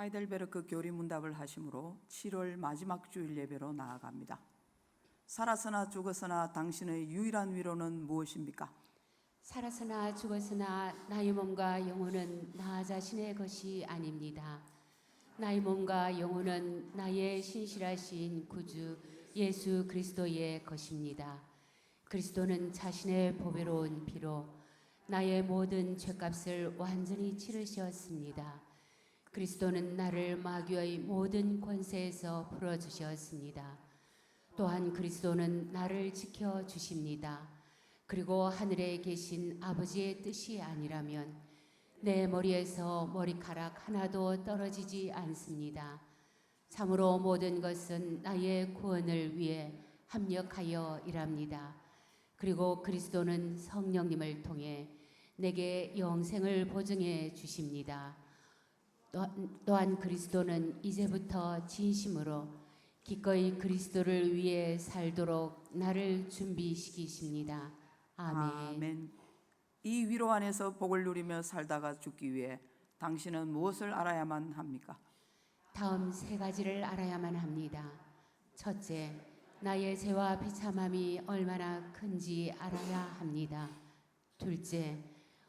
하이델베르크 교리 문답을 하심으로 7월 마지막 주일 예배로 나아갑니다. 살아서나 죽었으나 당신의 유일한 위로는 무엇입니까? 살아서나 죽었으나 나의 몸과 영혼은 나 자신의 것이 아닙니다. 나의 몸과 영혼은 나의 신실하신 구주 예수 그리스도의 것입니다. 그리스도는 자신의 보배로운 피로 나의 모든 죄값을 완전히 치르셨습니다. 그리스도는 나를 마귀의 모든 권세에서 풀어주셨습니다. 또한 그리스도는 나를 지켜주십니다. 그리고 하늘에 계신 아버지의 뜻이 아니라면 내 머리에서 머리카락 하나도 떨어지지 않습니다. 참으로 모든 것은 나의 구원을 위해 합력하여 일합니다. 그리고 그리스도는 성령님을 통해 내게 영생을 보증해 주십니다. 또한 그리스도는 이제부터 진심으로 기꺼이 그리스도를 위해 살도록 나를 준비시키십니다. 아멘. 이 위로 안에서 복을 누리며 살다가 죽기 위해 당신은 무엇을 알아야만 합니까? 다음 세 가지를 알아야만 합니다. 첫째, 나의 죄와 비참함이 얼마나 큰지 알아야 합니다. 둘째,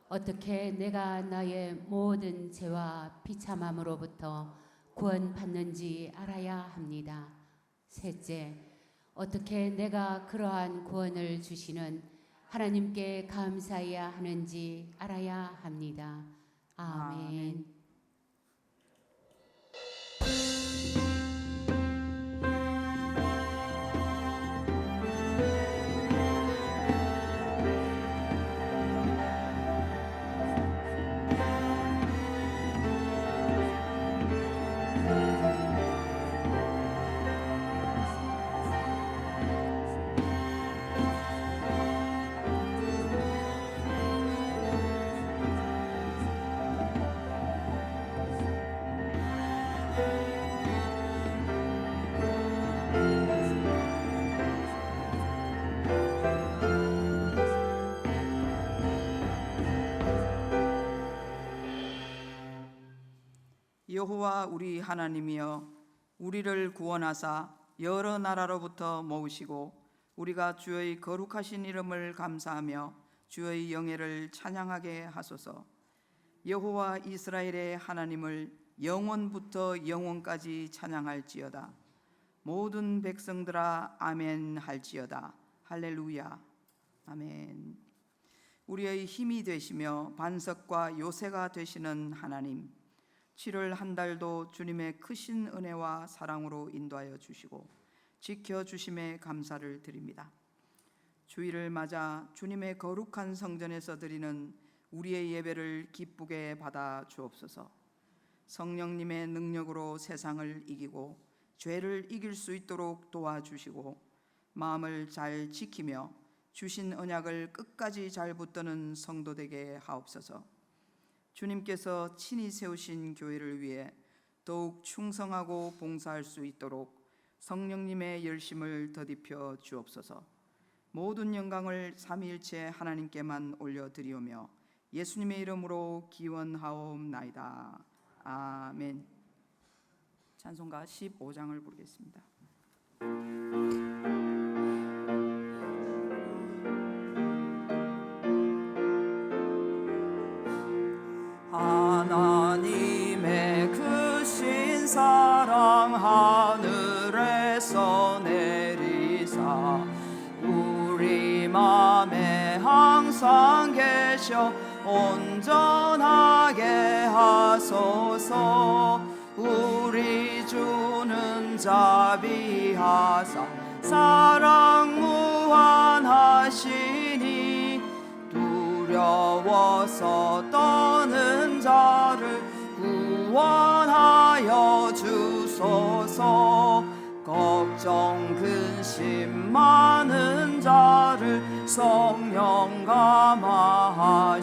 어떻게 내가 나의 모든 죄와 비참함으로부터 구원받는지 알아야 합니다. 셋째, 어떻게 내가 그러한 구원을 주시는 하나님께 감사해야 하는지 알아야 합니다. 아멘. 여호와 우리 하나님이여, 우리를 구원하사 여러 나라로부터 모으시고 우리가 주의 거룩하신 이름을 감사하며 주의 영예를 찬양하게 하소서. 여호와 이스라엘의 하나님을 영원부터 영원까지 찬양할지어다. 모든 백성들아 아멘 할지어다. 할렐루야. 아멘. 우리의 힘이 되시며 반석과 요새가 되시는 하나님, 7월 한 달도 주님의 크신 은혜와 사랑으로 인도하여 주시고 지켜주심에 감사를 드립니다. 주일을 맞아 주님의 거룩한 성전에서 드리는 우리의 예배를 기쁘게 받아 주옵소서. 성령님의 능력으로 세상을 이기고 죄를 이길 수 있도록 도와주시고 마음을 잘 지키며 주신 언약을 끝까지 잘 붙드는 성도 되게 하옵소서. 주님께서 친히 세우신 교회를 위해 더욱 충성하고 봉사할 수 있도록 성령님의 열심을 더딥혀 주옵소서. 모든 영광을 삼위일체 하나님께만 올려드리오며 예수님의 이름으로 기원하옵나이다. 아멘. 찬송가 15장을 부르겠습니다. 하나님의 크신 사랑 하늘에서 내리사 우리 맘에 항상 계셔 온전하게 하소서. 우리 주는 자비하사 사랑 무한하시니 두려워서 떠는 자를 구원하여 주소서. 걱정 근심 많은 자를 성령 감화하시며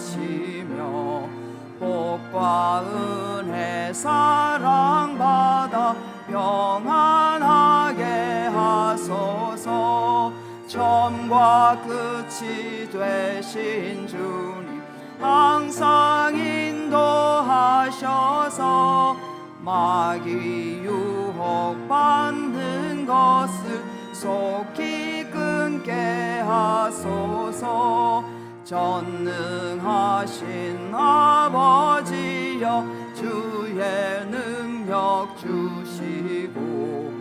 복과 은혜 사랑받아 평안하게 하소서. 처음과 끝이 되신 주님 항상 인도하셔서 마귀 유혹받는 것을 속히 끊게 하소서. 전능하신 아버지여 주의 능력 주시고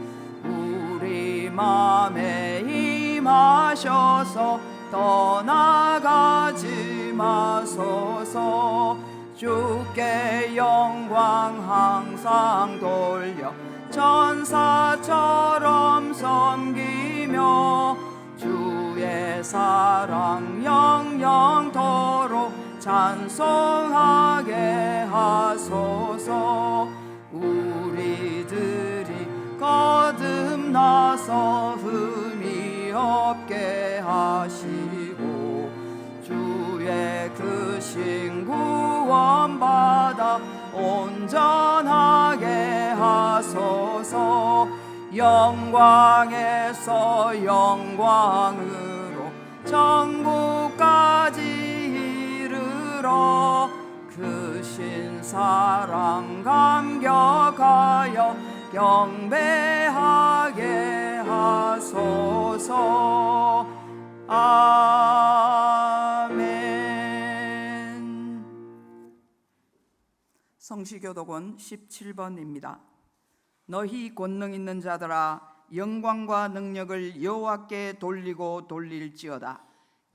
우리 맘에 임하셔서 떠나가지 마소서. 주께 영광 항상 돌려 천사처럼 섬기며 주의 사랑 영영토록 찬송하게 하소서. 우리들이 거듭나서 흠이 없게 하시고 주의 크신 구원받아 온전하게 하소서. 영광에서 영광으로 천국까지 이르러 크신 사랑 감격하여 경배하게 하소서. 아멘. 성시교독은 17번입니다. 너희 권능 있는 자들아 영광과 능력을 여호와께 돌리고 돌릴지어다.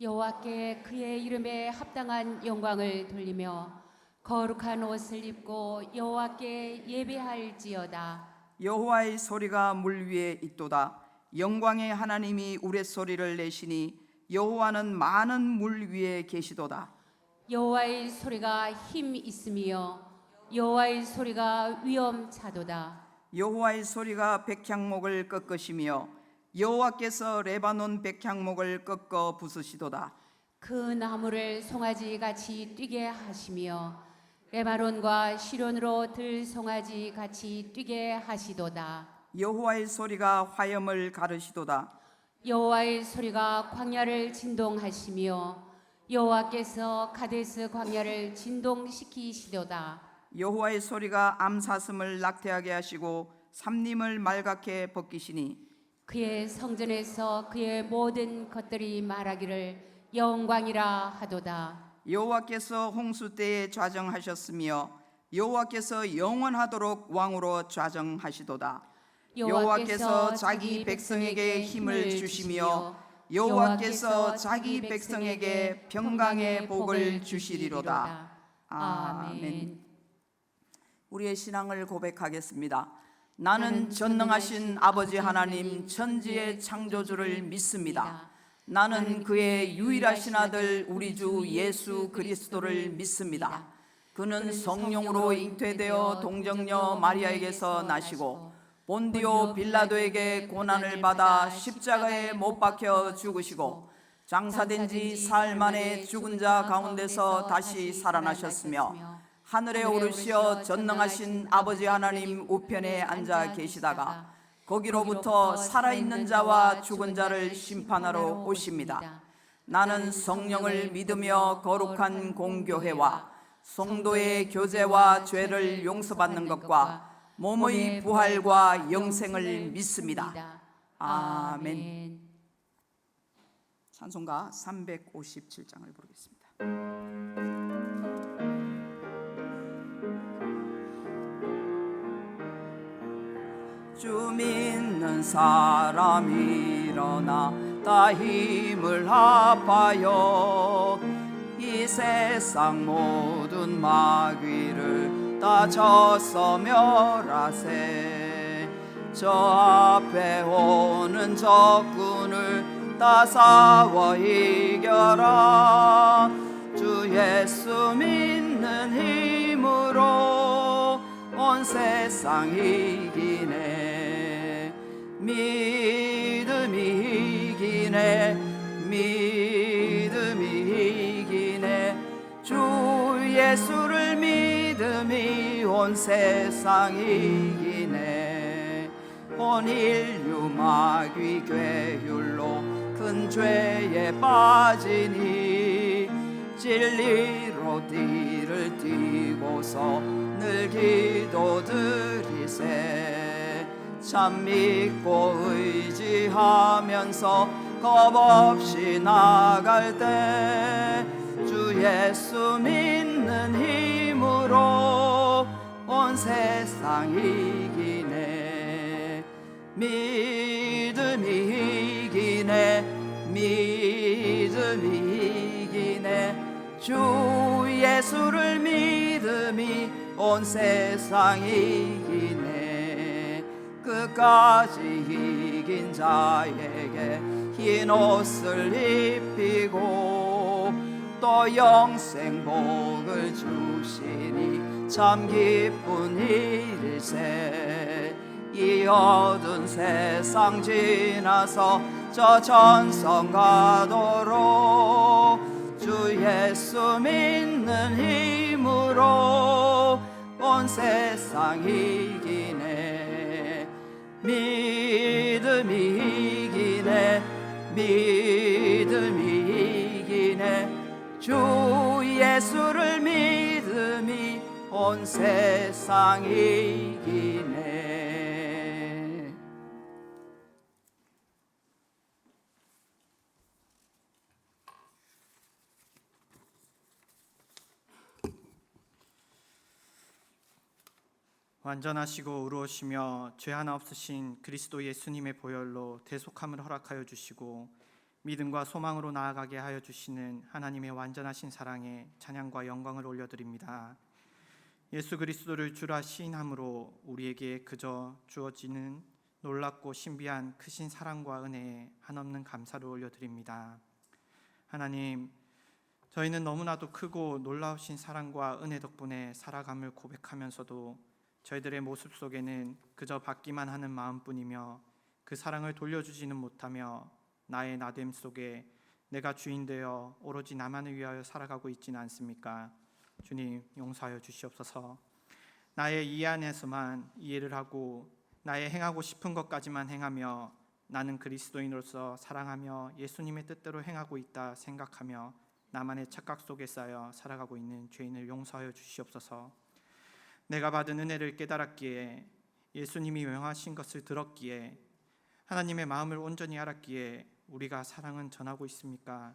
여호와께 그의 이름에 합당한 영광을 돌리며 거룩한 옷을 입고 여호와께 예배할지어다. 여호와의 소리가 물 위에 있도다. 영광의 하나님이 우레소리를 내시니 여호와는 많은 물 위에 계시도다. 여호와의 소리가 힘 있으며 여호와의 소리가 위엄차도다. 여호와의 소리가 백향목을 꺾으시며 여호와께서 레바논 백향목을 꺾어 부수시도다. 그 나무를 송아지 같이 뛰게 하시며 레바논과 시론으로 들 송아지 같이 뛰게 하시도다. 여호와의 소리가 화염을 가르시도다. 여호와의 소리가 광야를 진동하시며 여호와께서 가데스 광야를 진동시키시도다. 여호와의 소리가 암사슴을 낙태하게 하시고 삼림을 말갛게 벗기시니 그의 성전에서 그의 모든 것들이 말하기를 영광이라 하도다. 여호와께서 홍수 때에 좌정하셨으며 여호와께서 영원하도록 왕으로 좌정하시도다. 여호와께서 자기 백성에게 힘을 주시며 여호와께서 자기 백성에게 평강의 복을 주시리로다. 아멘. 우리의 신앙을 고백하겠습니다. 나는 전능하신 아버지 하나님 천지의 창조주를 믿습니다. 나는 그의 유일하신 아들 우리 주 예수 그리스도를 믿습니다. 그는 성령으로 잉태되어 동정녀 마리아에게서 나시고 본디오 빌라도에게 고난을 받아 십자가에 못 박혀 죽으시고 장사된 지 사흘 만에 죽은 자 가운데서 다시 살아나셨으며 하늘에 오르시어 전능하신 아버지 하나님 우편에 앉아 계시다가 거기로부터 살아있는 자와 죽은 자를 심판하러 오십니다. 나는 성령을 믿으며 거룩한 공교회와 성도의 교제와 죄를 용서받는 것과 몸의 부활과 영생을 믿습니다. 아멘. 찬송가 357장을 부르겠습니다. 주 믿는 사람 일어나 다 힘을 합하여 이 세상 모든 마귀를 다 져서 멸하세. 저 앞에 오는 적군을 다 싸워 이겨라. 주 예수 믿는 힘으로 온 세상 이기네. 믿음이 이기네. 믿음이 이기네. 주 예수를 믿음이 온 세상 이기네. 온 인류 마귀 괴율로 큰 죄에 빠지니 진리로 뒤를 띠고서 늘 기도드리세. 참 믿고 의지하면서 겁없이 나갈 때 주 예수 믿는 힘으로 온 세상 이기네. 믿음이 이기네. 믿음이 이기네. 주 예수를 믿음이 온 세상 이기네. 끝까지 이긴 자에게 흰 옷을 입히고 또 영생 복을 주시니 참 기쁜 일일세. 이 어두운 세상 지나서 저 천성 가도록 주 예수 믿는 힘으로 온 세상 이기네. 믿음이 이기네. 믿음이 이기네. 주 예수를 믿음이 온 세상 이기네. 완전하시고 의로우시며 죄 하나 없으신 그리스도 예수님의 보혈로 대속함을 허락하여 주시고 믿음과 소망으로 나아가게 하여 주시는 하나님의 완전하신 사랑에 찬양과 영광을 올려드립니다. 예수 그리스도를 주라 시인함으로 우리에게 그저 주어지는 놀랍고 신비한 크신 사랑과 은혜에 한없는 감사를 올려드립니다. 하나님, 저희는 너무나도 크고 놀라우신 사랑과 은혜 덕분에 살아감을 고백하면서도 저희들의 모습 속에는 그저 받기만 하는 마음뿐이며 그 사랑을 돌려주지는 못하며 나의 나됨 속에 내가 주인 되어 오로지 나만을 위하여 살아가고 있지는 않습니까? 주님, 용서하여 주시옵소서. 나의 이해 안에서만 이해를 하고 나의 행하고 싶은 것까지만 행하며 나는 그리스도인으로서 사랑하며 예수님의 뜻대로 행하고 있다 생각하며 나만의 착각 속에 쌓여 살아가고 있는 죄인을 용서하여 주시옵소서. 내가 받은 은혜를 깨달았기에, 예수님이 명하신 것을 들었기에, 하나님의 마음을 온전히 알았기에 우리가 사랑은 전하고 있습니까?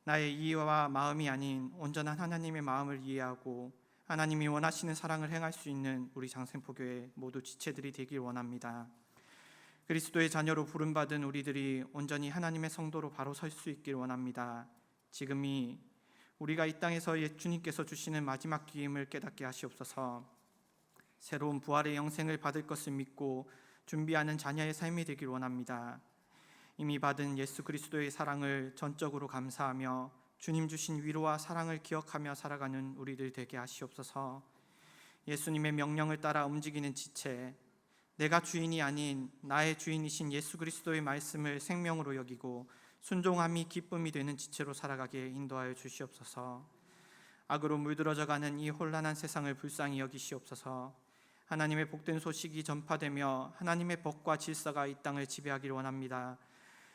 나의 이해와 마음이 아닌 온전한 하나님의 마음을 이해하고 하나님이 원하시는 사랑을 행할 수 있는 우리 장생포교회 모두 지체들이 되길 원합니다. 그리스도의 자녀로 부름받은 우리들이 온전히 하나님의 성도로 바로 설 수 있길 원합니다. 지금이 우리가 이 땅에서 주님께서 주시는 마지막 기임을 깨닫게 하시옵소서. 새로운 부활의 영생을 받을 것을 믿고 준비하는 자녀의 삶이 되길 원합니다. 이미 받은 예수 그리스도의 사랑을 전적으로 감사하며 주님 주신 위로와 사랑을 기억하며 살아가는 우리들 되게 하시옵소서. 예수님의 명령을 따라 움직이는 지체, 내가 주인이 아닌 나의 주인이신 예수 그리스도의 말씀을 생명으로 여기고 순종함이 기쁨이 되는 지체로 살아가게 인도하여 주시옵소서. 악으로 물들어져가는 이 혼란한 세상을 불쌍히 여기시옵소서. 하나님의 복된 소식이 전파되며 하나님의 법과 질서가 이 땅을 지배하길 원합니다.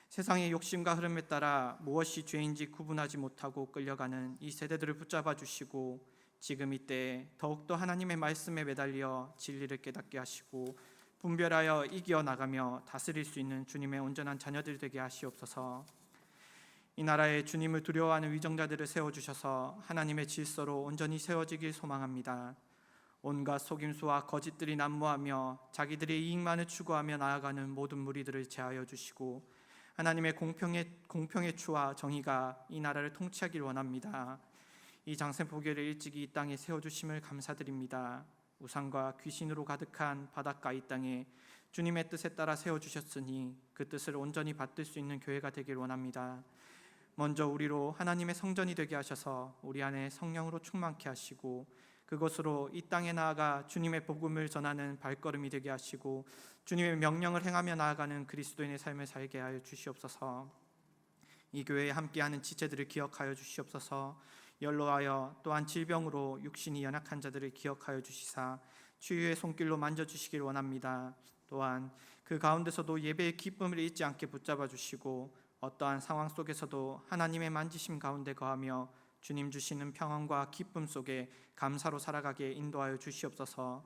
세상의 욕심과 흐름에 따라 무엇이 죄인지 구분하지 못하고 끌려가는 이 세대들을 붙잡아 주시고 지금 이때 더욱더 하나님의 말씀에 매달려 진리를 깨닫게 하시고 분별하여 이겨나가며 다스릴 수 있는 주님의 온전한 자녀들 되게 하시옵소서. 이 나라에 주님을 두려워하는 위정자들을 세워주셔서 하나님의 질서로 온전히 세워지길 소망합니다. 온갖 속임수와 거짓들이 난무하며 자기들의 이익만을 추구하며 나아가는 모든 무리들을 제하여 주시고 하나님의 공평의 추와 정의가 이 나라를 통치하길 원합니다. 이 장생포교회를 일찍이 이 땅에 세워주심을 감사드립니다. 우상과 귀신으로 가득한 바닷가 이 땅에 주님의 뜻에 따라 세워주셨으니 그 뜻을 온전히 받들 수 있는 교회가 되길 원합니다. 먼저 우리로 하나님의 성전이 되게 하셔서 우리 안에 성령으로 충만케 하시고 그것으로 이 땅에 나아가 주님의 복음을 전하는 발걸음이 되게 하시고 주님의 명령을 행하며 나아가는 그리스도인의 삶을 살게 하여 주시옵소서. 이 교회에 함께하는 지체들을 기억하여 주시옵소서. 연로하여 또한 질병으로 육신이 연약한 자들을 기억하여 주시사 치유의 손길로 만져주시길 원합니다. 또한 그 가운데서도 예배의 기쁨을 잊지 않게 붙잡아 주시고 어떠한 상황 속에서도 하나님의 만지심 가운데 거하며 주님 주시는 평안과 기쁨 속에 감사로 살아가게 인도하여 주시옵소서.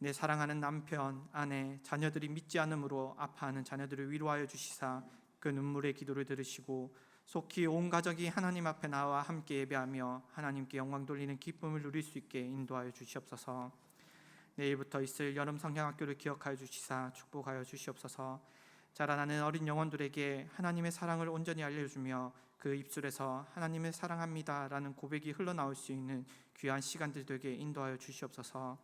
내 사랑하는 남편, 아내, 자녀들이 믿지 않음으로 아파하는 자녀들을 위로하여 주시사 그 눈물의 기도를 들으시고 속히 온 가족이 하나님 앞에 나와 함께 예배하며 하나님께 영광 돌리는 기쁨을 누릴 수 있게 인도하여 주시옵소서. 내일부터 있을 여름 성경학교를 기억하여 주시사 축복하여 주시옵소서. 자라나는 어린 영혼들에게 하나님의 사랑을 온전히 알려주며 그 입술에서 하나님을 사랑합니다 라는 고백이 흘러나올 수 있는 귀한 시간들 되게 인도하여 주시옵소서.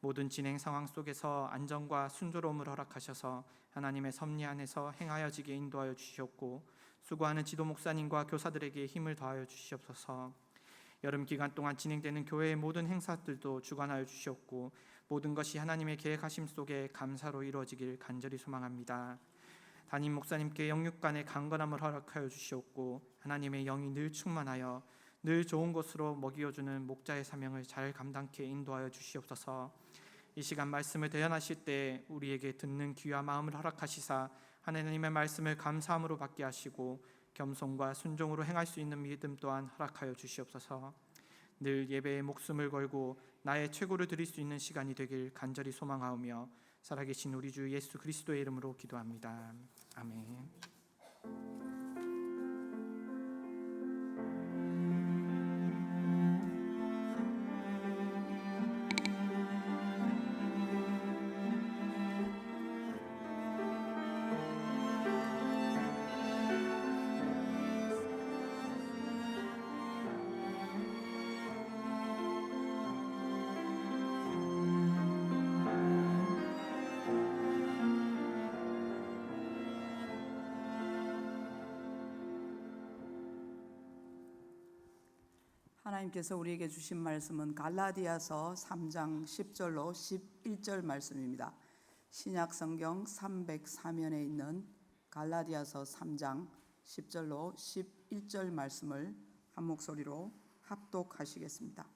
모든 진행 상황 속에서 안전과 순조로움을 허락하셔서 하나님의 섭리 안에서 행하여지게 인도하여 주시옵고, 수고하는 지도 목사님과 교사들에게 힘을 더하여 주시옵소서. 여름 기간 동안 진행되는 교회의 모든 행사들도 주관하여 주시옵고, 모든 것이 하나님의 계획하심 속에 감사로 이루어지길 간절히 소망합니다. 담임 목사님께 영육간의 강건함을 허락하여 주시옵고, 하나님의 영이 늘 충만하여 늘 좋은 것으로 먹이어주는 목자의 사명을 잘 감당케 인도하여 주시옵소서. 이 시간 말씀을 대연하실 때 우리에게 듣는 귀와 마음을 허락하시사 하나님의 말씀을 감사함으로 받게 하시고 겸손과 순종으로 행할 수 있는 믿음 또한 허락하여 주시옵소서. 늘 예배에 목숨을 걸고 나의 최고를 드릴 수 있는 시간이 되길 간절히 소망하오며 살아계신 우리 주 예수 그리스도의 이름으로 기도합니다. 아멘. 하나님께서 우리에게 주신 말씀은 갈라디아서 3장 10절로 11절 말씀입니다. 신약 성경 304면에 있는 갈라디아서 3장 10절로 11절 말씀을 한 목소리로 합독하시겠습니다.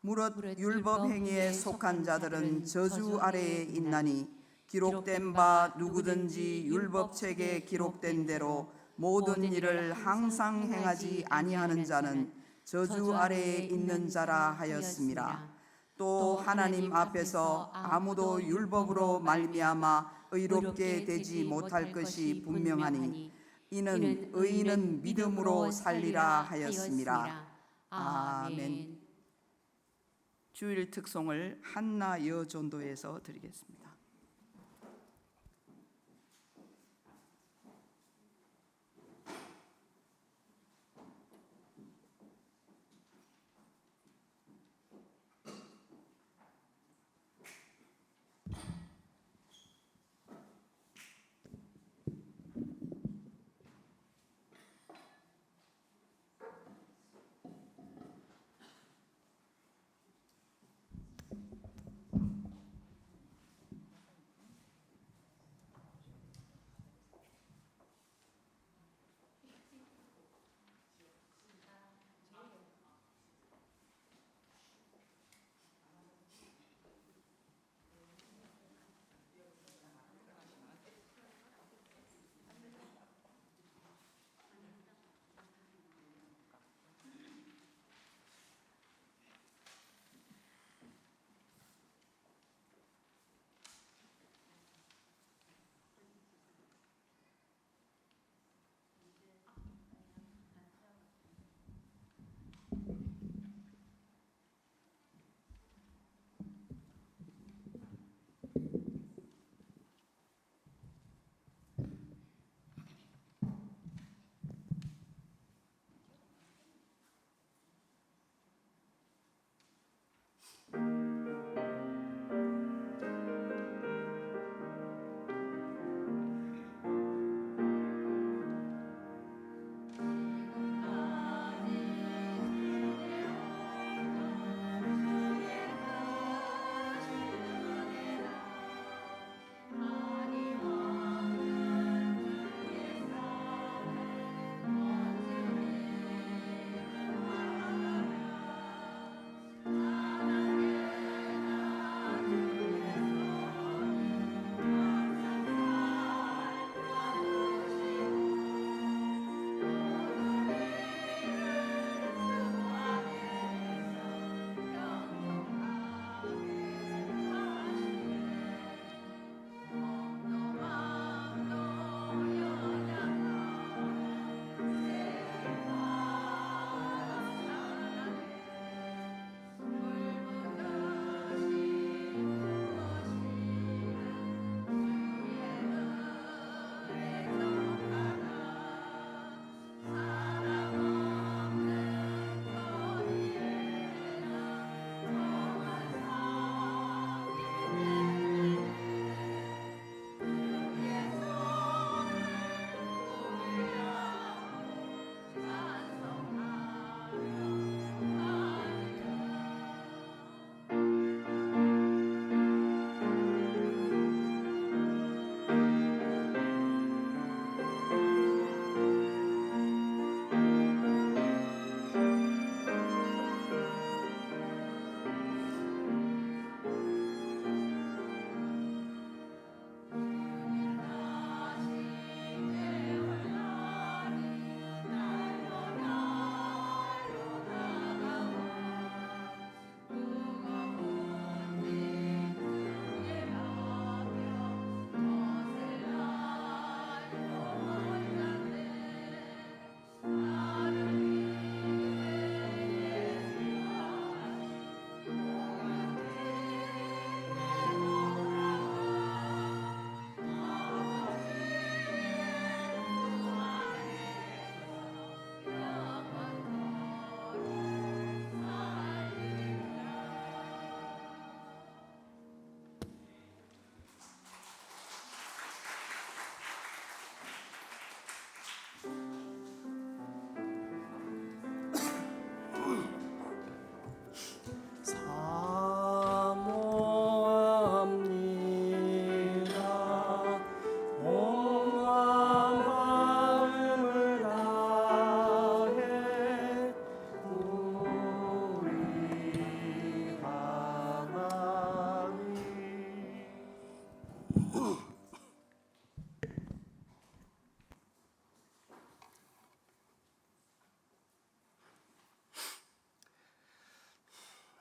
무릇 율법 행위에 속한 자들은 저주 아래에 있나니 기록된 바 누구든지 율법책에 기록된 대로 모든 일을 항상 행하지 아니하는 자는 저주 아래에 있는 자라 하였습니다. 또 하나님 앞에서 아무도 율법으로 말미암아 의롭게 되지 못할 것이 분명하니 이는 의인은 믿음으로 살리라 하였습니다. 아멘. 주일 특송을 한나 여전도에서 드리겠습니다.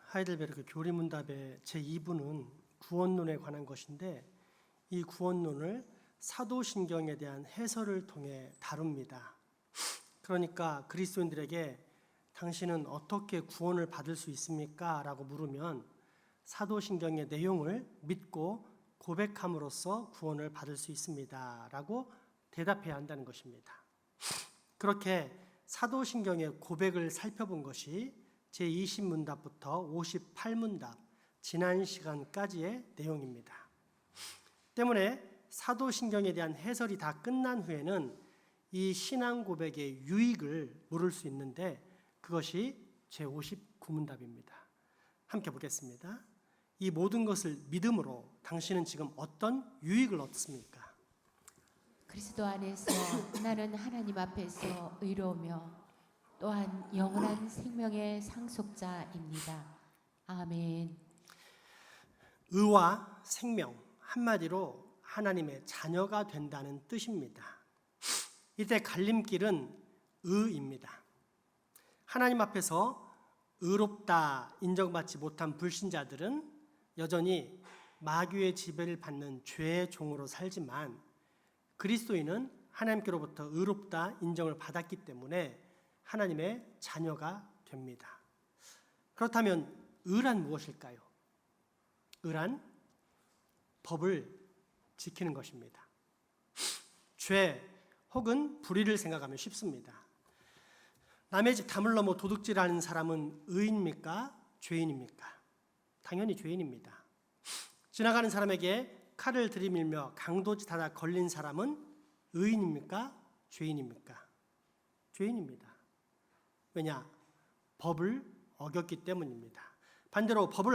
하이델베르크 교리문답의 제2부는 구원론에 관한 것인데 이 구원론을 사도신경에 대한 해설을 통해 다룹니다. 그러니까 그리스도인들에게 당신은 어떻게 구원을 받을 수 있습니까? 라고 물으면 사도신경의 내용을 믿고 고백함으로써 구원을 받을 수 있습니다. 라고 대답해야 한다는 것입니다. 그렇게 사도신경의 고백을 살펴본 것이 제20문답부터 58문답, 지난 시간까지의 내용입니다. 때문에 사도신경에 대한 해설이 다 끝난 후에는 이 신앙 고백의 유익을 물을 수 있는데 그것이 제59문답입니다. 함께 보겠습니다. 이 모든 것을 믿음으로 당신은 지금 어떤 유익을 얻습니까? 그리스도 안에서 나는 하나님 앞에서 의로우며 또한 영원한 생명의 상속자입니다. 아멘. 의와 생명, 한마디로 하나님의 자녀가 된다는 뜻입니다. 이때 갈림길은 의입니다. 하나님 앞에서 의롭다 인정받지 못한 불신자들은 여전히 마귀의 지배를 받는 죄의 종으로 살지만 그리스도인은 하나님께로부터 의롭다 인정을 받았기 때문에 하나님의 자녀가 됩니다. 그렇다면 의란 무엇일까요? 의란 법을 지키는 것입니다. 죄 혹은 불의를 생각하면 쉽습니다. 남의 집 담을 넘어 도둑질하는 사람은 의인입니까? 죄인입니까? 당연히 죄인입니다. 지나가는 사람에게 칼을 들이밀며 강도짓하다 걸린 사람은 의인입니까? 죄인입니까? 죄인입니다. 왜냐? 법을 어겼기 때문입니다. 반대로 법을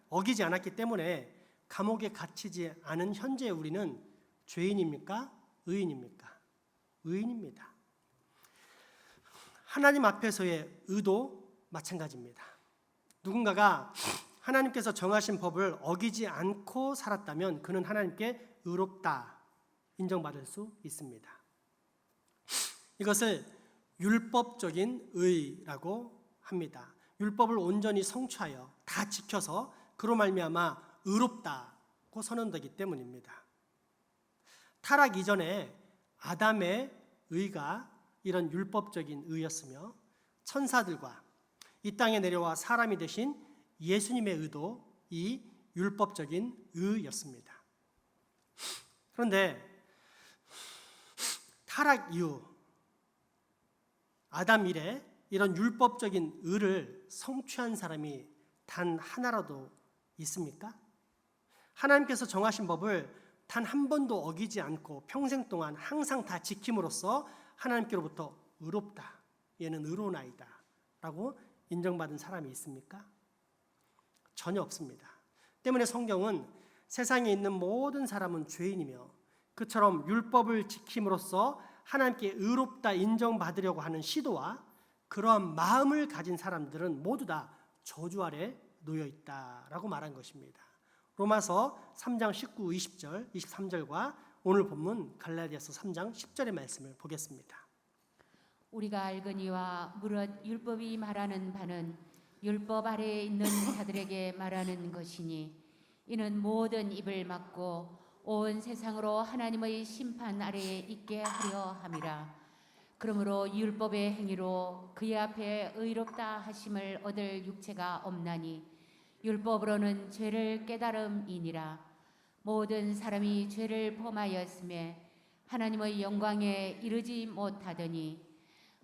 어기지 않았기 때문에 감옥에 갇히지 않은 현재 우리는 죄인입니까? 의인입니까? 의인입니다. 하나님 앞에서의 의도 마찬가지입니다. 누군가가 하나님께서 정하신 법을 어기지 않고 살았다면 그는 하나님께 의롭다 인정받을 수 있습니다. 이것을 율법적인 의라고 합니다. 율법을 온전히 성취하여 다 지켜서 그로 말미암아 의롭다고 선언되기 때문입니다. 타락 이전에 아담의 의가 이런 율법적인 의였으며 천사들과 이 땅에 내려와 사람이 되신 예수님의 의도 이 율법적인 의였습니다. 그런데 타락 이후 아담 이래 이런 율법적인 의를 성취한 사람이 단 하나라도 있습니까? 하나님께서 정하신 법을 단 한 번도 어기지 않고 평생 동안 항상 다 지킴으로써 하나님께로부터 의롭다, 얘는 의로우나이다 라고 인정받은 사람이 있습니까? 전혀 없습니다. 때문에 성경은 세상에 있는 모든 사람은 죄인이며 그처럼 율법을 지킴으로써 하나님께 의롭다 인정받으려고 하는 시도와 그러한 마음을 가진 사람들은 모두 다 저주 아래 놓여 있다라고 말한 것입니다. 로마서 3장 19, 20절, 23절과 오늘 본문 갈라디아서 3장 10절의 말씀을 보겠습니다. 우리가 알거니와 무릇 율법이 말하는 바는 율법 아래에 있는 자들에게 말하는 것이니 이는 모든 입을 막고 온 세상으로 하나님의 심판 아래에 있게 하려 함이라. 그러므로 율법의 행위로 그의 앞에 의롭다 하심을 얻을 육체가 없나니 율법으로는 죄를 깨달음이니라. 모든 사람이 죄를 범하였음에 하나님의 영광에 이르지 못하더니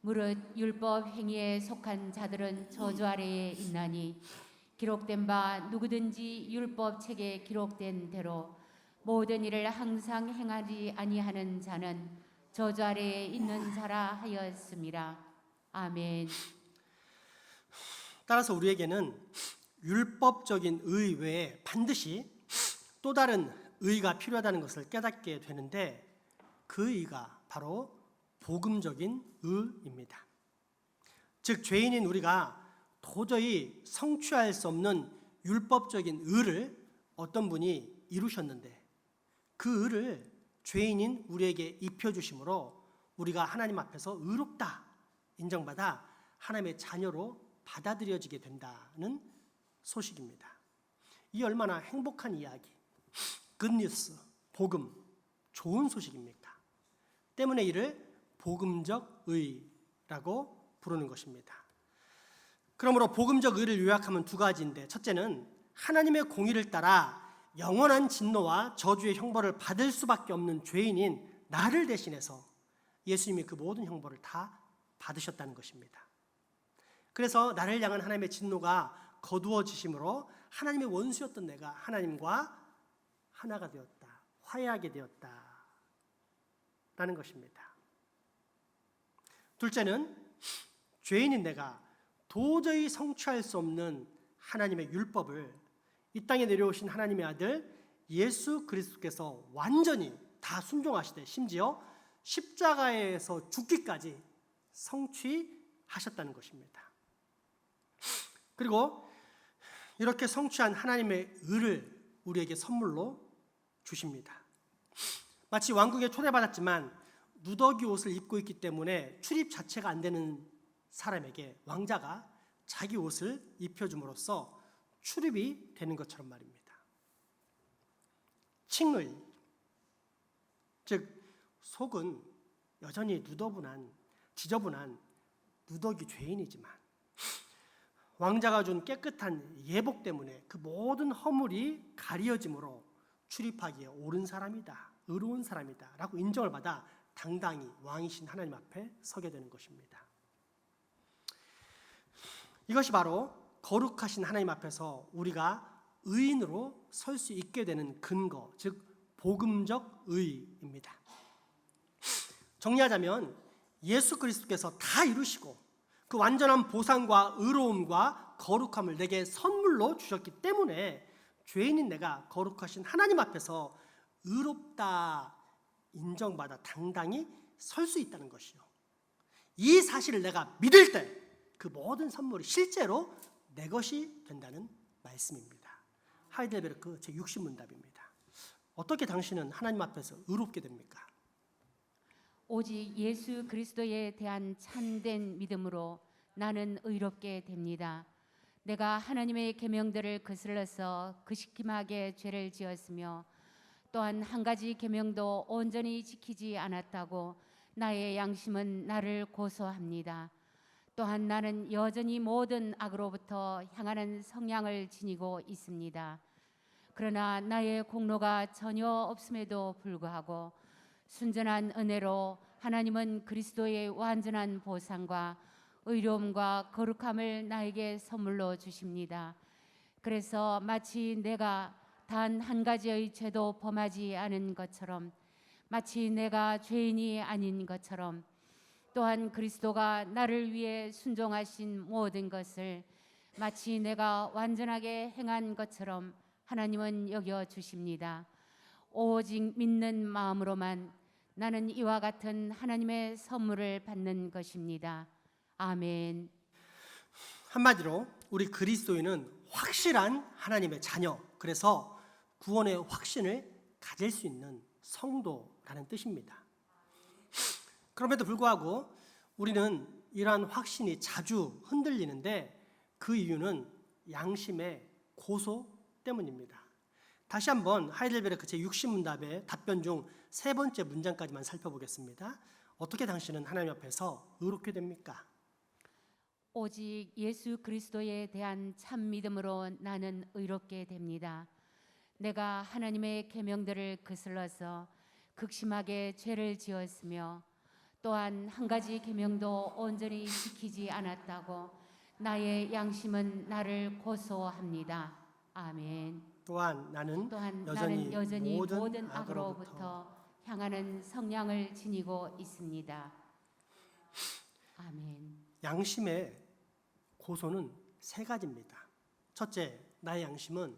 무릇 율법 행위에 속한 자들은 저주 아래에 있나니 기록된 바 누구든지 율법 책에 기록된 대로 모든 일을 항상 행하지 아니하는 자는 저주 아래에 있는 자라 하였음이라. 아멘. 따라서 우리에게는 율법적인 의 외에 반드시 또 다른 의가 필요하다는 것을 깨닫게 되는데 그 의가 바로 복음적인 의입니다. 즉 죄인인 우리가 도저히 성취할 수 없는 율법적인 의를 어떤 분이 이루셨는데 그 의를 죄인인 우리에게 입혀주심으로 우리가 하나님 앞에서 의롭다 인정받아 하나님의 자녀로 받아들여지게 된다는 소식입니다. 이 얼마나 행복한 이야기, 굿뉴스, 복음, 좋은 소식입니까? 때문에 이를 복음적 의라고 부르는 것입니다. 그러므로 복음적 의를 요약하면 두 가지인데, 첫째는 하나님의 공의를 따라 영원한 진노와 저주의 형벌을 받을 수밖에 없는 죄인인 나를 대신해서 예수님이 그 모든 형벌을 다 받으셨다는 것입니다. 그래서 나를 향한 하나님의 진노가 거두어지심으로 하나님의 원수였던 내가 하나님과 하나가 되었다, 화해하게 되었다라는 것입니다. 둘째는 죄인인 내가 도저히 성취할 수 없는 하나님의 율법을 이 땅에 내려오신 하나님의 아들 예수 그리스도께서 완전히 다 순종하시되 심지어 십자가에서 죽기까지 성취하셨다는 것입니다. 그리고 이렇게 성취한 하나님의 의를 우리에게 선물로 주십니다. 마치 왕궁에 초대받았지만 누더기 옷을 입고 있기 때문에 출입 자체가 안 되는 사람에게 왕자가 자기 옷을 입혀줌으로써 출입이 되는 것처럼 말입니다. 칭의, 즉 속은 여전히 지저분한 누더기 죄인이지만 왕자가 준 깨끗한 예복 때문에 그 모든 허물이 가려짐으로 출입하기에 옳은 사람이다, 의로운 사람이다 라고 인정을 받아 당당히 왕이신 하나님 앞에 서게 되는 것입니다. 이것이 바로 거룩하신 하나님 앞에서 우리가 의인으로 설 수 있게 되는 근거, 즉 복음적 의입니다. 정리하자면 예수 그리스도께서 다 이루시고 그 완전한 보상과 의로움과 거룩함을 내게 선물로 주셨기 때문에 죄인인 내가 거룩하신 하나님 앞에서 의롭다 인정받아 당당히 설 수 있다는 것이요. 이 사실을 내가 믿을 때 그 모든 선물이 실제로 내 것이 된다는 말씀입니다. 하이델베르크 제60문답입니다. 어떻게 당신은 하나님 앞에서 의롭게 됩니까? 오직 예수 그리스도에 대한 참된 믿음으로 나는 의롭게 됩니다. 내가 하나님의 계명들을 거슬러서 그시kim하게 죄를 지었으며 또한 한 가지 계명도 온전히 지키지 않았다고 나의 양심은 나를 고소합니다. 또한 나는 여전히 모든 악으로부터 향하는 성향을 지니고 있습니다. 그러나 나의 공로가 전혀 없음에도 불구하고 순전한 은혜로 하나님은 그리스도의 완전한 보상과 의로움과 거룩함을 나에게 선물로 주십니다. 그래서 마치 내가 단 한 가지의 죄도 범하지 않은 것처럼, 마치 내가 죄인이 아닌 것처럼, 또한 그리스도가 나를 위해 순종하신 모든 것을 마치 내가 완전하게 행한 것처럼 하나님은 여겨 주십니다. 오직 믿는 마음으로만 나는 이와 같은 하나님의 선물을 받는 것입니다. 아멘. 한마디로 우리 그리스도인은 확실한 하나님의 자녀, 그래서 구원의 확신을 가질 수 있는 성도라는 뜻입니다. 그럼에도 불구하고 우리는 이러한 확신이 자주 흔들리는데 그 이유는 양심의 고소 때문입니다. 다시 한번 하이델베르크 제60문답의 답변 중 세 번째 문장까지만 살펴보겠습니다. 어떻게 당신은 하나님 앞에서 의롭게 됩니까? 오직 예수 그리스도에 대한 참 믿음으로 나는 의롭게 됩니다. 내가 하나님의 계명들을 거슬러서 극심하게 죄를 지었으며 또한 한 가지 계명도 온전히 지키지 않았다고 나의 양심은 나를 고소합니다. 아멘. 또한 나는 여전히 모든 모든 악으로부터 향하는 성향을 지니고 있습니다. 아멘. 양심의 고소는 세 가지입니다. 첫째, 나의 양심은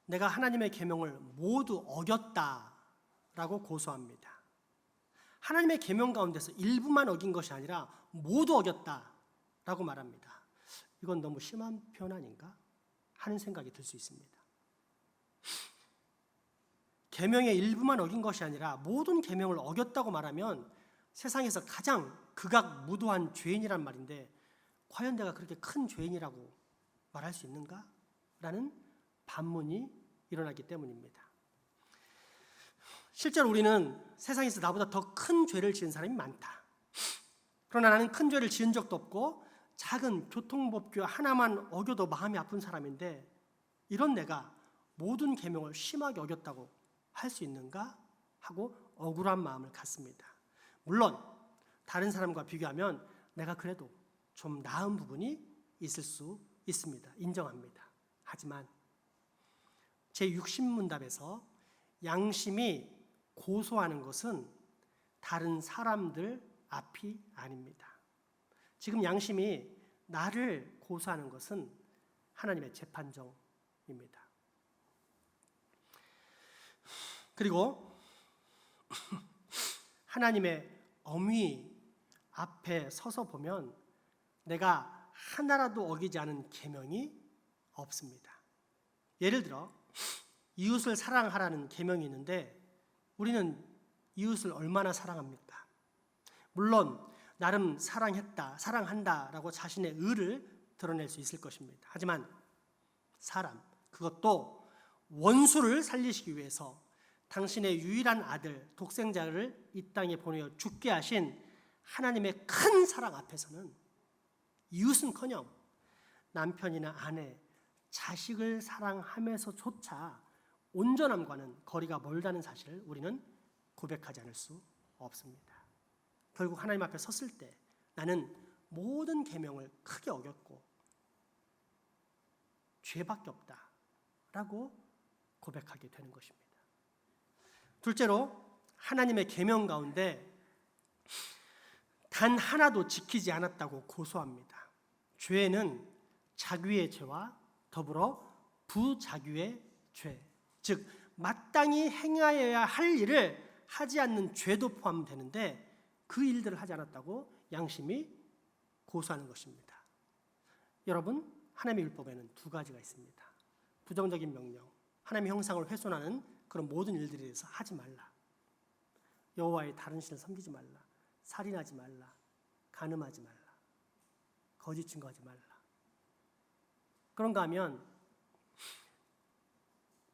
내가 하나님의 계명을 모두 어겼다라고 고소합니다. 하나님의 계명 가운데서 일부만 어긴 것이 아니라 모두 어겼다라고 말합니다. 이건 너무 심한 표현 아닌가 하는 생각이 들 수 있습니다. 계명의 일부만 어긴 것이 아니라 모든 계명을 어겼다고 말하면 세상에서 가장 극악무도한 죄인이란 말인데 과연 내가 그렇게 큰 죄인이라고 말할 수 있는가 라는 반문이 일어나기 때문입니다. 실제로 우리는 세상에서 나보다 더 큰 죄를 지은 사람이 많다. 그러나 나는 큰 죄를 지은 적도 없고 작은 교통법규 하나만 어겨도 마음이 아픈 사람인데 이런 내가 모든 계명을 심하게 어겼다고 할 수 있는가 하고 억울한 마음을 갖습니다. 물론 다른 사람과 비교하면 내가 그래도 좀 나은 부분이 있을 수 있습니다. 인정합니다. 하지만 제60문답에서 양심이 고소하는 것은 다른 사람들 앞이 아닙니다. 지금 양심이 나를 고소하는 것은 하나님의 재판정입니다. 그리고 하나님의 엄위 앞에 서서 보면 내가 하나라도 어기지 않은 계명이 없습니다. 예를 들어 이웃을 사랑하라는 계명이 있는데 우리는 이웃을 얼마나 사랑합니까? 물론 나름 사랑한다라고 자신의 의를 드러낼 수 있을 것입니다. 하지만 사람, 그것도 원수를 살리시기 위해서 당신의 유일한 아들, 독생자를 이 땅에 보내어 죽게 하신 하나님의 큰 사랑 앞에서는 이웃은커녕 남편이나 아내, 자식을 사랑하면서조차 온전함과는 거리가 멀다는 사실을 우리는 고백하지 않을 수 없습니다. 결국 하나님 앞에 섰을 때 나는 모든 계명을 크게 어겼고 죄밖에 없다라고 고백하게 되는 것입니다. 둘째로 하나님의 계명 가운데 단 하나도 지키지 않았다고 고소합니다. 죄는 자규의 죄와 더불어 부자규의 죄, 즉 마땅히 행하여야 할 일을 하지 않는 죄도 포함되는데 그 일들을 하지 않았다고 양심이 고소하는 것입니다. 여러분, 하나님의 율법에는 두 가지가 있습니다. 부정적인 명령, 하나님의 형상을 훼손하는 그런 모든 일들에 대해서 하지 말라. 여호와의 다른 신을 섬기지 말라. 살인하지 말라. 간음하지 말라. 거짓 증거하지 말라. 그런가 하면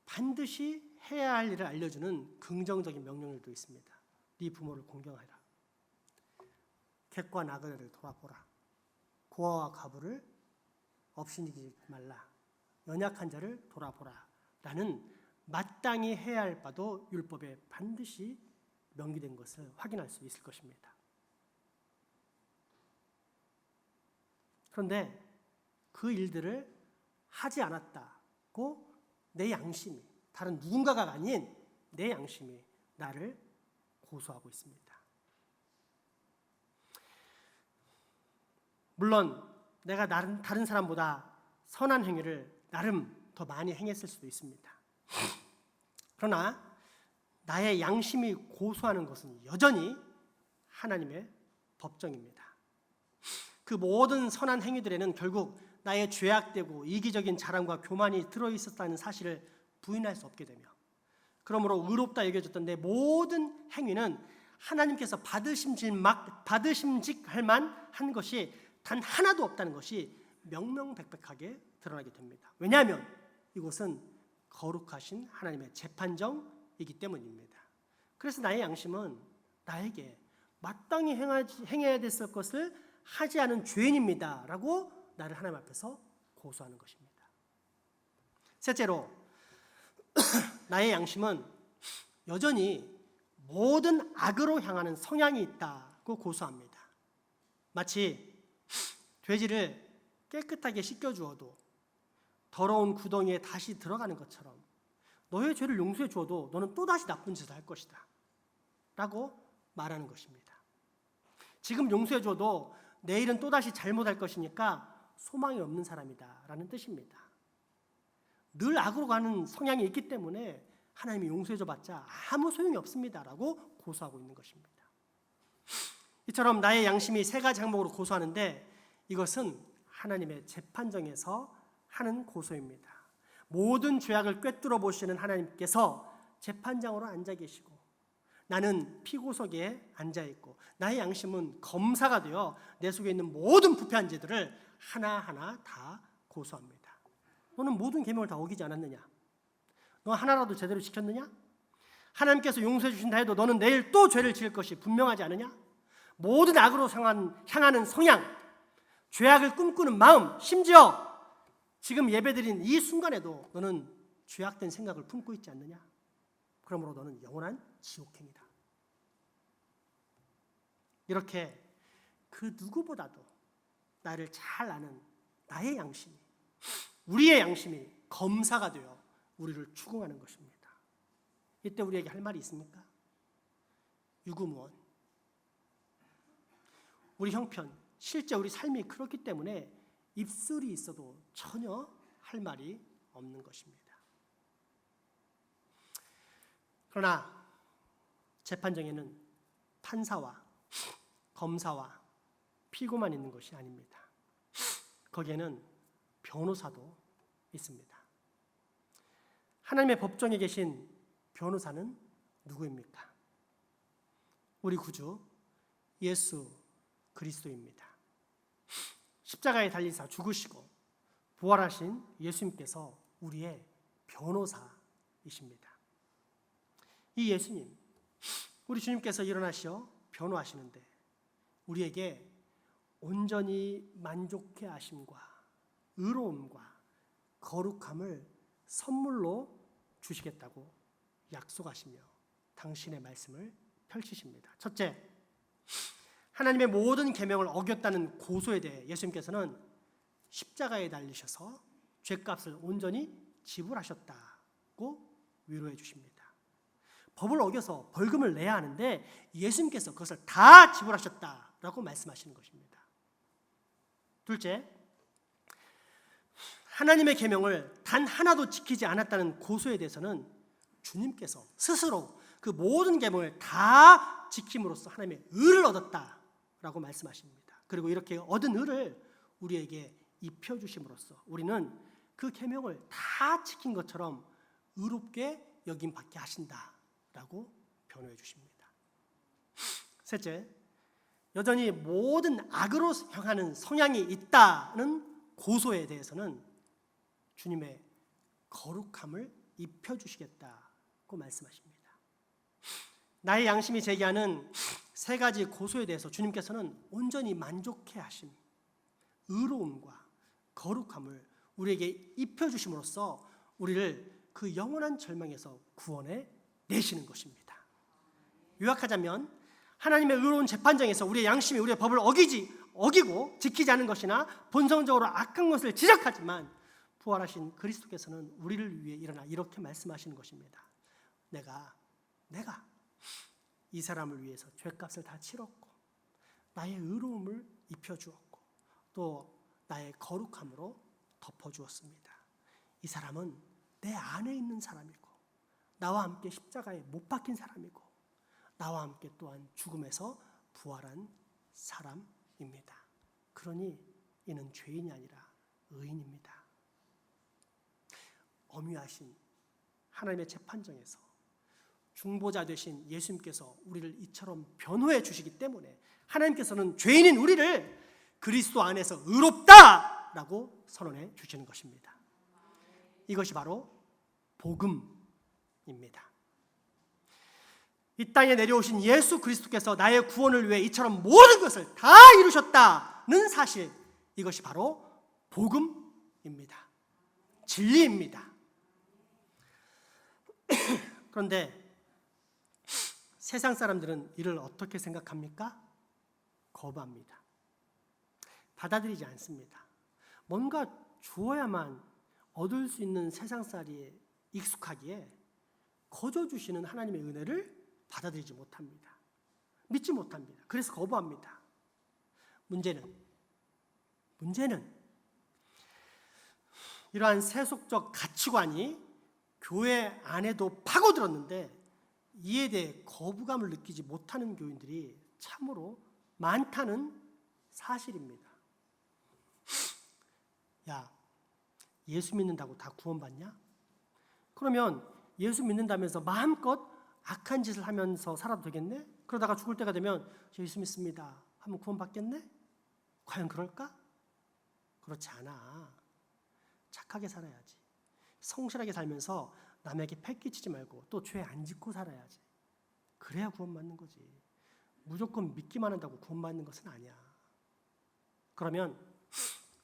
반드시 해야 할 일을 알려주는 긍정적인 명령들도 있습니다. 네 부모를 공경하라. 객과 나그네를 돌아보라. 고아와 과부를 업신이지 말라. 연약한 자를 돌아보라. 라는 마땅히 해야 할 바도 율법에 반드시 명기된 것을 확인할 수 있을 것입니다. 그런데 그 일들을 하지 않았다고 내 양심이, 다른 누군가가 아닌 내 양심이 나를 고소하고 있습니다. 물론 내가 다른 사람보다 선한 행위를 나름 더 많이 행했을 수도 있습니다. 그러나 나의 양심이 고소하는 것은 여전히 하나님의 법정입니다. 그 모든 선한 행위들에는 결국 나의 죄악되고 이기적인 자랑과 교만이 들어있었다는 사실을 부인할 수 없게 되며, 그러므로 의롭다 여겨졌던 내 모든 행위는 하나님께서 받으심직할 만한 것이 단 하나도 없다는 것이 명명백백하게 드러나게 됩니다. 왜냐하면 이곳은 거룩하신 하나님의 재판정이기 때문입니다. 그래서 나의 양심은 나에게 마땅히 행해야 됐을 것을 하지 않은 죄인입니다 라고 나를 하나님 앞에서 고소하는 것입니다. 셋째로 나의 양심은 여전히 모든 악으로 향하는 성향이 있다고 고소합니다. 마치 돼지를 깨끗하게 씻겨주어도 더러운 구덩이에 다시 들어가는 것처럼 너의 죄를 용서해 주어도 너는 또다시 나쁜 짓을 할 것이다 라고 말하는 것입니다. 지금 용서해 줘도 내일은 또다시 잘못할 것이니까 소망이 없는 사람이다 라는 뜻입니다. 늘 악으로 가는 성향이 있기 때문에 하나님이 용서해 줘봤자 아무 소용이 없습니다 라고 고소하고 있는 것입니다. 이처럼 나의 양심이 세 가지 항목으로 고소하는데 이것은 하나님의 재판정에서 하는 고소입니다. 모든 죄악을 꿰뚫어 보시는 하나님께서 재판장으로 앉아 계시고 나는 피고석에 앉아 있고 나의 양심은 검사가 되어 내 속에 있는 모든 부패한 죄들을 하나하나 다 고소합니다. 너는 모든 계명을 다 어기지 않았느냐? 너 하나라도 제대로 지켰느냐? 하나님께서 용서해 주신다 해도 너는 내일 또 죄를 지을 것이 분명하지 않으냐? 모든 악으로 향하는 성향, 죄악을 꿈꾸는 마음, 심지어 지금 예배드린 이 순간에도 너는 죄악된 생각을 품고 있지 않느냐? 그러므로 너는 영원한 지옥행이다. 이렇게 그 누구보다도 나를 잘 아는 나의 양심이, 우리의 양심이 검사가 되어 우리를 추궁하는 것입니다. 이때 우리에게 할 말이 있습니까? 유구무원. 우리 형편, 실제 우리 삶이 그렇기 때문에 입술이 있어도 전혀 할 말이 없는 것입니다. 그러나 재판정에는 판사와 검사와 피고만 있는 것이 아닙니다. 거기에는 변호사도 있습니다. 하나님의 법정에 계신 변호사는 누구입니까? 우리 구주 예수 그리스도입니다. 십자가에 달리사 죽으시고 부활하신 예수님께서 우리의 변호사이십니다. 이 예수님, 우리 주님께서 일어나시어 변호하시는데 우리에게 온전히 만족해 하심과 의로움과 거룩함을 선물로 주시겠다고 약속하시며 당신의 말씀을 펼치십니다. 첫째, 하나님의 모든 계명을 어겼다는 고소에 대해 예수님께서는 십자가에 달리셔서 죄값을 온전히 지불하셨다고 위로해 주십니다. 법을 어겨서 벌금을 내야 하는데 예수님께서 그것을 다 지불하셨다라고 말씀하시는 것입니다. 둘째, 하나님의 계명을 단 하나도 지키지 않았다는 고소에 대해서는 주님께서 스스로 그 모든 계명을 다 지킴으로써 하나님의 의를 얻었다라고 말씀하십니다. 그리고 이렇게 얻은 의를 우리에게 입혀주심으로써 우리는 그 계명을 다 지킨 것처럼 의롭게 여김받게 하신다라고 변호해 주십니다. 셋째, 여전히 모든 악으로 향하는 성향이 있다는 고소에 대해서는 주님의 거룩함을 입혀주시겠다고 말씀하십니다. 나의 양심이 제기하는 세 가지 고소에 대해서 주님께서는 온전히 만족해 하심, 의로움과 거룩함을 우리에게 입혀주심으로써 우리를 그 영원한 절망에서 구원해 내시는 것입니다. 요약하자면 하나님의 의로운 재판정에서 우리의 양심이 우리의 법을 어기고 지키지 않은 것이나 본성적으로 악한 것을 지적하지만 부활하신 그리스도께서는 우리를 위해 일어나 이렇게 말씀하시는 것입니다. 내가 이 사람을 위해서 죄값을 다 치렀고 나의 의로움을 입혀주었고 또 나의 거룩함으로 덮어주었습니다. 이 사람은 내 안에 있는 사람이고 나와 함께 십자가에 못 박힌 사람이고 나와 함께 또한 죽음에서 부활한 사람입니다. 그러니 이는 죄인이 아니라 의인입니다. 엄위하신 하나님의 재판정에서 중보자 되신 예수님께서 우리를 이처럼 변호해 주시기 때문에 하나님께서는 죄인인 우리를 그리스도 안에서 의롭다라고 선언해 주시는 것입니다. 이것이 바로 복음입니다. 이 땅에 내려오신 예수 그리스도께서 나의 구원을 위해 이처럼 모든 것을 다 이루셨다는 사실, 이것이 바로 복음입니다. 진리입니다. 그런데 세상 사람들은 이를 어떻게 생각합니까? 거부합니다. 받아들이지 않습니다. 뭔가 주어야만 얻을 수 있는 세상살이에 익숙하기에 거저 주시는 하나님의 은혜를 받아들이지 못합니다. 믿지 못합니다. 그래서 거부합니다. 문제는 이러한 세속적 가치관이 교회 안에도 파고들었는데 이에 대해 거부감을 느끼지 못하는 교인들이 참으로 많다는 사실입니다. 야, 예수 믿는다고 다 구원받냐? 그러면 예수 믿는다면서 마음껏 악한 짓을 하면서 살아도 되겠네? 그러다가 죽을 때가 되면 저 예수 믿습니다 하면 구원받겠네? 과연 그럴까? 그렇지 않아. 착하게 살아야지. 성실하게 살면서 남에게 패기치지 말고 또 죄 안 짓고 살아야지. 그래야 구원받는 거지. 무조건 믿기만 한다고 구원받는 것은 아니야. 그러면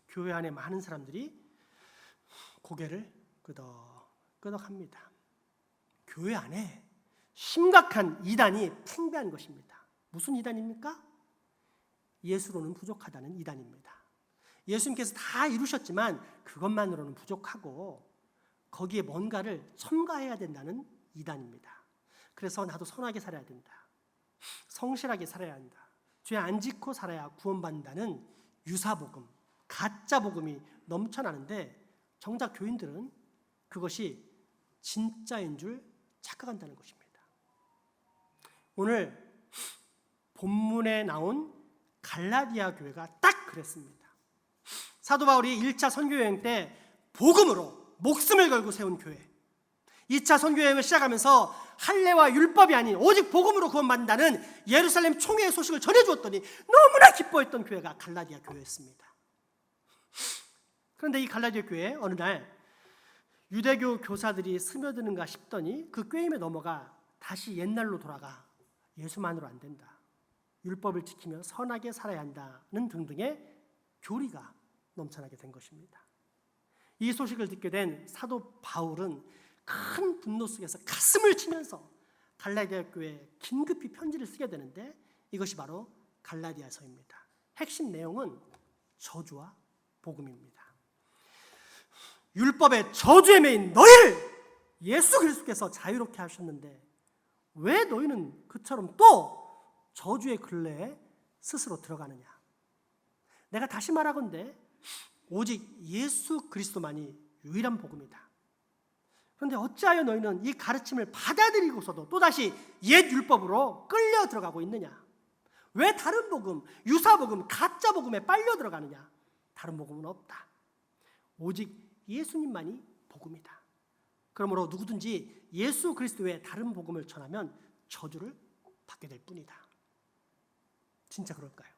교회 안에 많은 사람들이 고개를 끄덕끄덕합니다. 교회 안에 심각한 이단이 풍부한 것입니다. 무슨 이단입니까? 예수로는 부족하다는 이단입니다. 예수님께서 다 이루셨지만 그것만으로는 부족하고 거기에 뭔가를 첨가해야 된다는 이단입니다. 그래서 나도 선하게 살아야 된다. 성실하게 살아야 한다. 죄 안 짓고 살아야 구원받는다는 유사복음, 가짜복음이 넘쳐나는데 정작 교인들은 그것이 진짜인 줄 착각한다는 것입니다. 오늘 본문에 나온 갈라디아 교회가 딱 그랬습니다. 사도 바울이 1차 선교여행 때 복음으로 목숨을 걸고 세운 교회, 2차 선교여행을 시작하면서 할례와 율법이 아닌 오직 복음으로 구원받는다는 예루살렘 총회의 소식을 전해주었더니 너무나 기뻐했던 교회가 갈라디아 교회였습니다. 그런데 이 갈라디아 교회에 어느 날 유대교 교사들이 스며드는가 싶더니 그 꾀임에 넘어가 다시 옛날로 돌아가 예수만으로 안 된다, 율법을 지키며 선하게 살아야 한다는 등등의 교리가 넘쳐나게 된 것입니다. 이 소식을 듣게 된 사도 바울은 큰 분노 속에서 가슴을 치면서 갈라디아 교회에 긴급히 편지를 쓰게 되는데 이것이 바로 갈라디아서입니다. 핵심 내용은 저주와 복음입니다. 율법의 저주에 매인 너희를 예수 그리스도께서 자유롭게 하셨는데 왜 너희는 그처럼 또 저주의 근래에 스스로 들어가느냐. 내가 다시 말하건대 오직 예수 그리스도만이 유일한 복음이다. 그런데 어찌하여 너희는 이 가르침을 받아들이고서도 또다시 옛 율법으로 끌려 들어가고 있느냐. 왜 다른 복음, 유사복음, 가짜 복음에 빨려 들어가느냐. 다른 복음은 없다. 오직 예수님만이 복음이다. 그러므로 누구든지 예수 그리스도 외에 다른 복음을 전하면 저주를 받게 될 뿐이다. 진짜 그럴까요?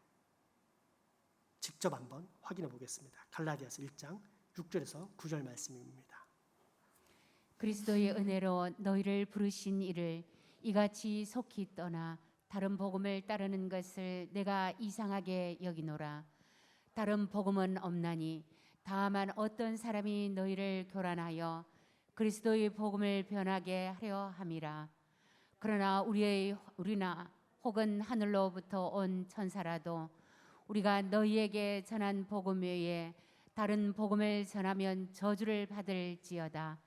직접 한번 확인해 보겠습니다. 갈라디아서 1장 6절에서 9절 말씀입니다. 그리스도의 은혜로 너희를 부르신 이를 이같이 속히 떠나 다른 복음을 따르는 것을 내가 이상하게 여기노라. 다른 복음은 없나니 다만 어떤 사람이 너희를 교란하여 그리스도의 복음을 변하게 하려 함이라. 그러나 우리나 혹은 하늘로부터 온 천사라도 우리가 너희에게 전한 복음 외에 다른 복음을 전하면 저주를 받을지어다.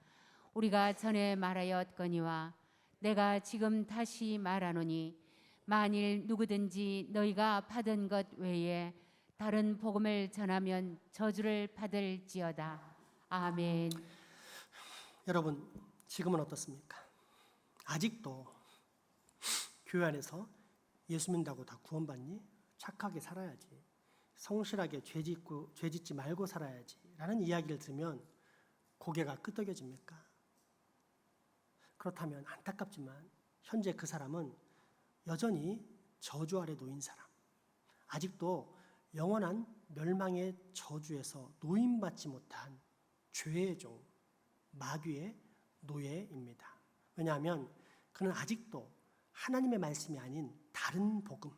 우리가 전에 말하였거니와 내가 지금 다시 말하노니 만일 누구든지 너희가 받은 것 외에 다른 복음을 전하면 저주를 받을지어다. 아멘. 여러분, 지금은 어떻습니까? 아직도 교회 안에서 예수 믿는다고 다 구원받니? 착하게 살아야지, 성실하게 죄 짓지 말고 살아야지 라는 이야기를 들으면 고개가 끄덕여집니까? 그렇다면 안타깝지만 현재 그 사람은 여전히 저주 아래 놓인 사람, 아직도 영원한 멸망의 저주에서 노임받지 못한 죄의 종, 마귀의 노예입니다. 왜냐하면 그는 아직도 하나님의 말씀이 아닌 다른 복음,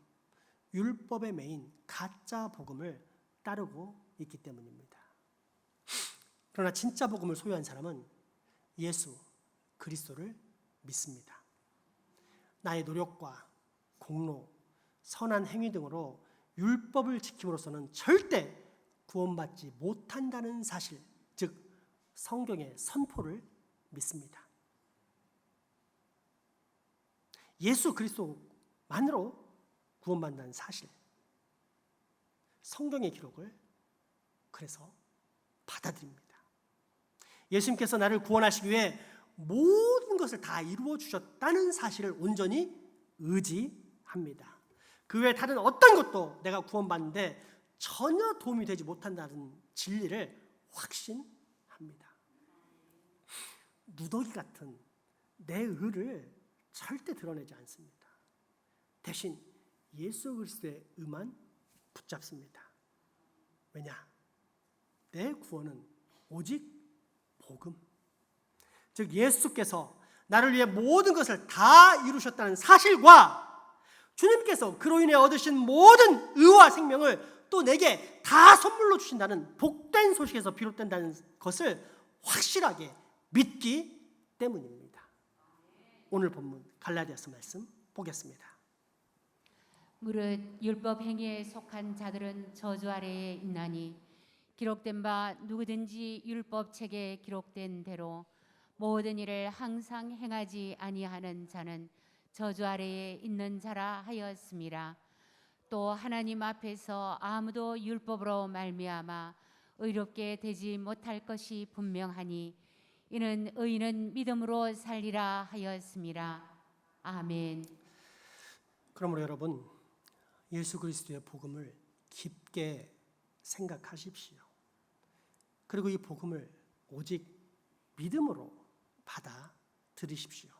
율법의 메인 가짜 복음을 따르고 있기 때문입니다. 그러나 진짜 복음을 소유한 사람은 예수 그리스도를 믿습니다. 나의 노력과 공로, 선한 행위 등으로 율법을 지킴으로써는 절대 구원받지 못한다는 사실, 즉 성경의 선포를 믿습니다. 예수 그리스도만으로 구원받는다는 사실, 성경의 기록을 그래서 받아들입니다. 예수님께서 나를 구원하시기 위해 모든 것을 다 이루어 주셨다는 사실을 온전히 의지합니다. 그 외에 다른 어떤 것도 내가 구원받는데 전혀 도움이 되지 못한다는 진리를 확신합니다. 누더기 같은 내 의를 절대 드러내지 않습니다. 대신 예수 그리스도의 의만 붙잡습니다. 왜냐? 내 구원은 오직 복음, 즉 예수께서 나를 위해 모든 것을 다 이루셨다는 사실과 주님께서 그로 인해 얻으신 모든 의와 생명을 또 내게 다 선물로 주신다는 복된 소식에서 비롯된다는 것을 확실하게 믿기 때문입니다. 오늘 본문 갈라디아서 말씀 보겠습니다. 무릇 율법 행위에 속한 자들은 저주 아래에 있나니 기록된 바 누구든지 율법 책에 기록된 대로 모든 일을 항상 행하지 아니하는 자는 저주 아래에 있는 자라 하였음이라. 또 하나님 앞에서 아무도 율법으로 말미암아 의롭게 되지 못할 것이 분명하니 이는 의인은 믿음으로 살리라 하였음이라. 아멘. 그러므로 여러분, 예수 그리스도의 복음을 깊게 생각하십시오. 그리고 이 복음을 오직 믿음으로 받아들이십시오.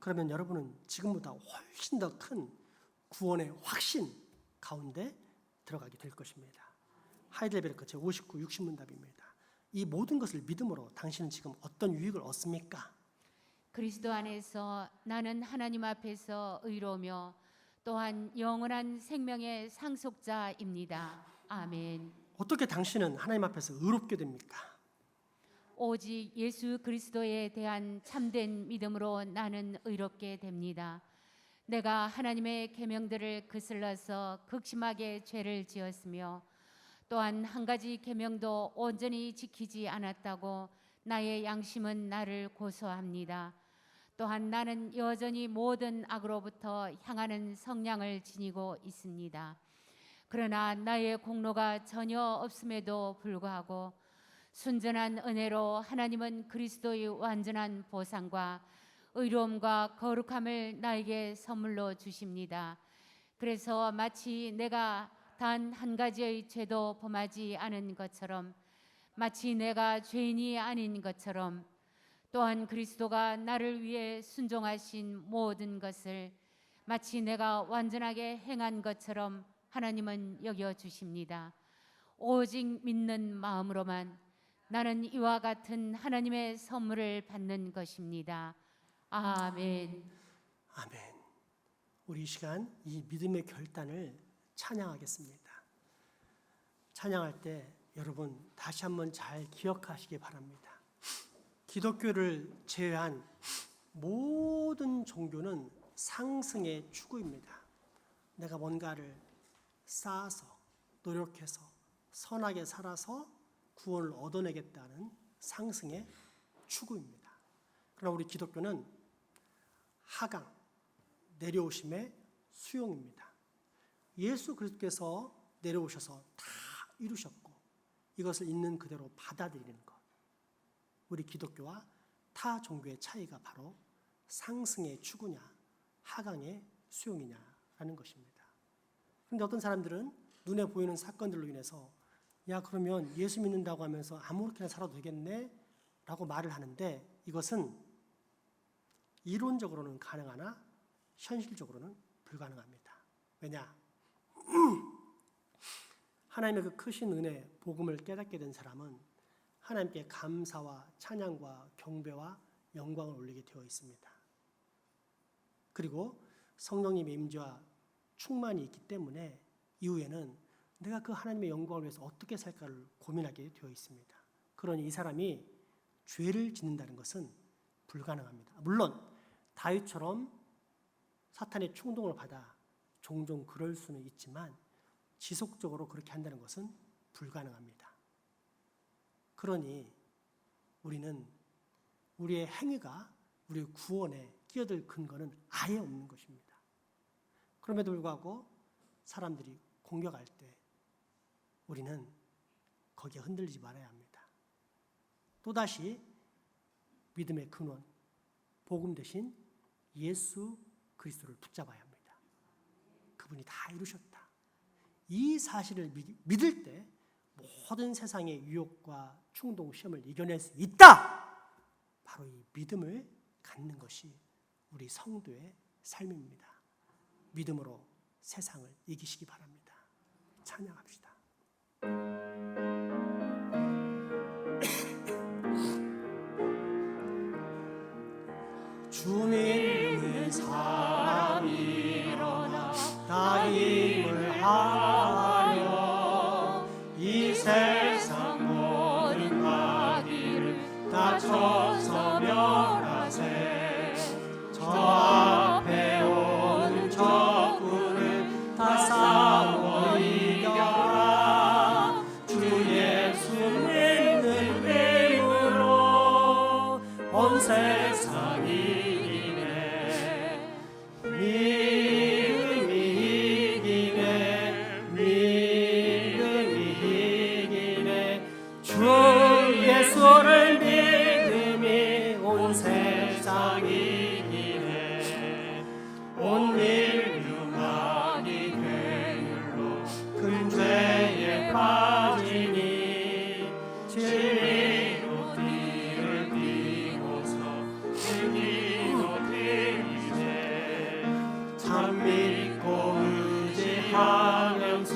그러면 여러분은 지금보다 훨씬 더 큰 구원의 확신 가운데 들어가게 될 것입니다. 하이델베르크 제59, 60문답입니다. 이 모든 것을 믿음으로 당신은 지금 어떤 유익을 얻습니까? 그리스도 안에서 나는 하나님 앞에서 의로우며 또한 영원한 생명의 상속자입니다. 아멘. 어떻게 당신은 하나님 앞에서 의롭게 됩니까? 오직 예수 그리스도에 대한 참된 믿음으로 나는 의롭게 됩니다. 내가 하나님의 계명들을 거슬러서 극심하게 죄를 지었으며 또한 한 가지 계명도 온전히 지키지 않았다고 나의 양심은 나를 고소합니다. 또한 나는 여전히 모든 악으로부터 향하는 성량을 지니고 있습니다. 그러나 나의 공로가 전혀 없음에도 불구하고 순전한 은혜로 하나님은 그리스도의 완전한 보상과 의로움과 거룩함을 나에게 선물로 주십니다. 그래서 마치 내가 단 한 가지의 죄도 범하지 않은 것처럼, 마치 내가 죄인이 아닌 것처럼, 또한 그리스도가 나를 위해 순종하신 모든 것을 마치 내가 완전하게 행한 것처럼 하나님은 여겨주십니다. 오직 믿는 마음으로만 나는 이와 같은 하나님의 선물을 받는 것입니다. 아멘. 아멘. 우리 이 시간 이 믿음의 결단을 찬양하겠습니다. 찬양할 때 여러분 다시 한번 잘 기억하시기 바랍니다. 기독교를 제외한 모든 종교는 상승의 추구입니다. 내가 뭔가를 쌓아서 노력해서 선하게 살아서 구원을 얻어내겠다는 상승의 추구입니다. 그러나 우리 기독교는 하강, 내려오심의 수용입니다. 예수 그리스도께서 내려오셔서 다 이루셨고 이것을 있는 그대로 받아들이는 것. 우리 기독교와 타 종교의 차이가 바로 상승의 추구냐 하강의 수용이냐라는 것입니다. 그런데 어떤 사람들은 눈에 보이는 사건들로 인해서 야 그러면 예수 믿는다고 하면서 아무렇게나 살아도 되겠네? 라고 말을 하는데 이것은 이론적으로는 가능하나 현실적으로는 불가능합니다. 왜냐? 하나님의 그 크신 은혜, 복음을 깨닫게 된 사람은 하나님께 감사와 찬양과 경배와 영광을 올리게 되어 있습니다. 그리고 성령님의 임재와 충만이 있기 때문에 이후에는 내가 그 하나님의 영광을 위해서 어떻게 살까를 고민하게 되어 있습니다. 그러니 이 사람이 죄를 짓는다는 것은 불가능합니다. 물론 다윗처럼 사탄의 충동을 받아 종종 그럴 수는 있지만 지속적으로 그렇게 한다는 것은 불가능합니다. 그러니 우리는 우리의 행위가 우리의 구원에 끼어들 근거는 아예 없는 것입니다. 그럼에도 불구하고 사람들이 공격할 때 우리는 거기에 흔들리지 말아야 합니다. 또다시 믿음의 근원, 복음 대신 예수 그리스도를 붙잡아야 합니다. 그분이 다 이루셨다. 이 사실을 믿을 때 모든 세상의 유혹과 충동, 시험을 이겨낼 수 있다. 바로 이 믿음을 갖는 것이 우리 성도의 삶입니다. 믿음으로 세상을 이기시기 바랍니다. 찬양합시다. 주 믿는 사람이 일어나 다 힘을 하여 이 세상 모든 마귀를 다 쳐서 멸하세. 저 앞에 오는 적군을 다 싸워 이겨라. 주 예수 믿는 힘으로 온 세상이 이기네. 믿음이 이기네. 믿음이 이기네. 주 예수를 믿음이 온 세상이 이기네. 온 인류 마귀 괴율로 큰 죄에 빠지니 진리로 띠를 띠고서 진리로 띠리세. 참 믿고 의지하면서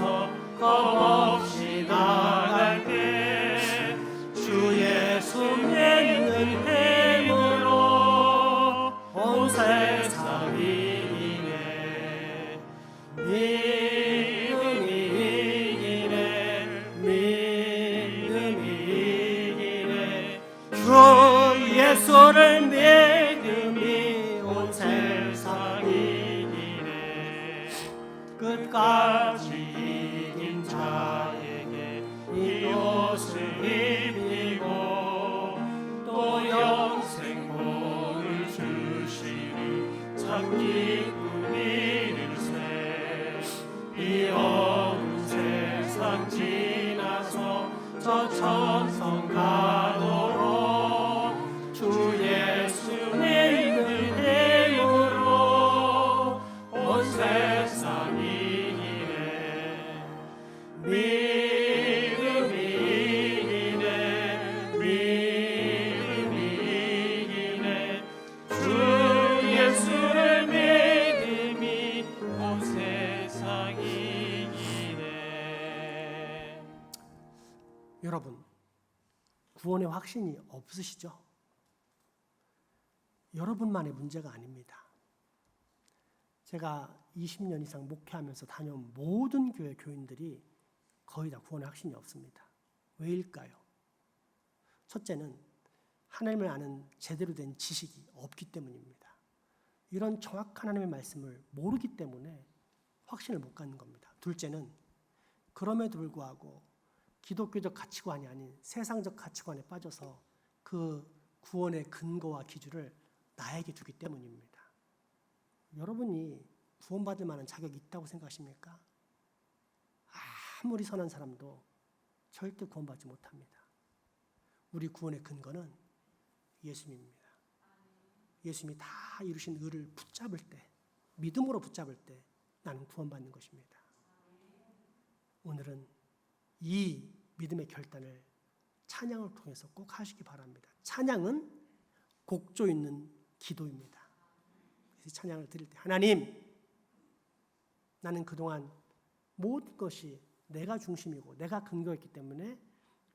겁없이 나갈게. 주 예수 믿는 힘으로 온 세상이 이기네. 믿음이 이기네. 믿음이 이기네. 주 예수를 믿음이 온 세상이 이기네. 끝까지 이긴 자에게 이 옷을 입히고 또 영생 복을 주시니 참 기쁨 이르세. 이 어두운 세상 지나서 저 천성 가도록 주 예수 믿는 힘으로 온 세상이 이기네. 믿음이 이기네. 믿음이 이기네. 주 예수를 믿음이 온 세상이 이기네. 여러분, 구원의 확신이 없으시죠? 여러분만의 문제가 아닙니다. 제가 20년 이상 목회하면서 다녀온 모든 교회 교인들이 거의 다 구원의 확신이 없습니다. 왜일까요? 첫째는 하나님을 아는 제대로 된 지식이 없기 때문입니다. 이런 정확한 하나님의 말씀을 모르기 때문에 확신을 못 갖는 겁니다. 둘째는 그럼에도 불구하고 기독교적 가치관이 아닌 세상적 가치관에 빠져서 그 구원의 근거와 기준을 나에게 두기 때문입니다. 여러분이 구원받을 만한 자격이 있다고 생각하십니까? 아무리 선한 사람도 절대 구원받지 못합니다. 우리 구원의 근거는 예수님입니다. 예수님이 다 이루신 의를 붙잡을 때, 믿음으로 붙잡을 때 나는 구원받는 것입니다. 오늘은 이 믿음의 결단을 찬양을 통해서 꼭 하시기 바랍니다. 찬양은 곡조 있는 기도입니다. 그래서 찬양을 드릴 때 하나님, 나는 그동안 모든 것이 내가 중심이고 내가 근거였기 때문에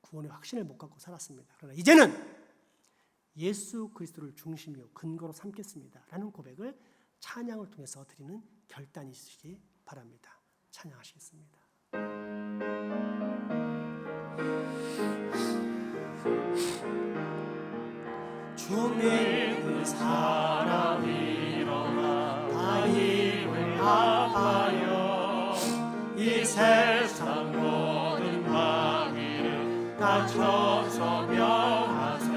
구원의 확신을 못 갖고 살았습니다. 그러나 이제는 예수 그리스도를 중심이요 근거로 삼겠습니다. 라는 고백을 찬양을 통해서 드리는 결단이 있으시기 바랍니다. 찬양하시겠습니다. 주 믿는 사람이 일어나 다 힘을 합하여 이 세상 모든 마귀를 다 쳐서 멸하세.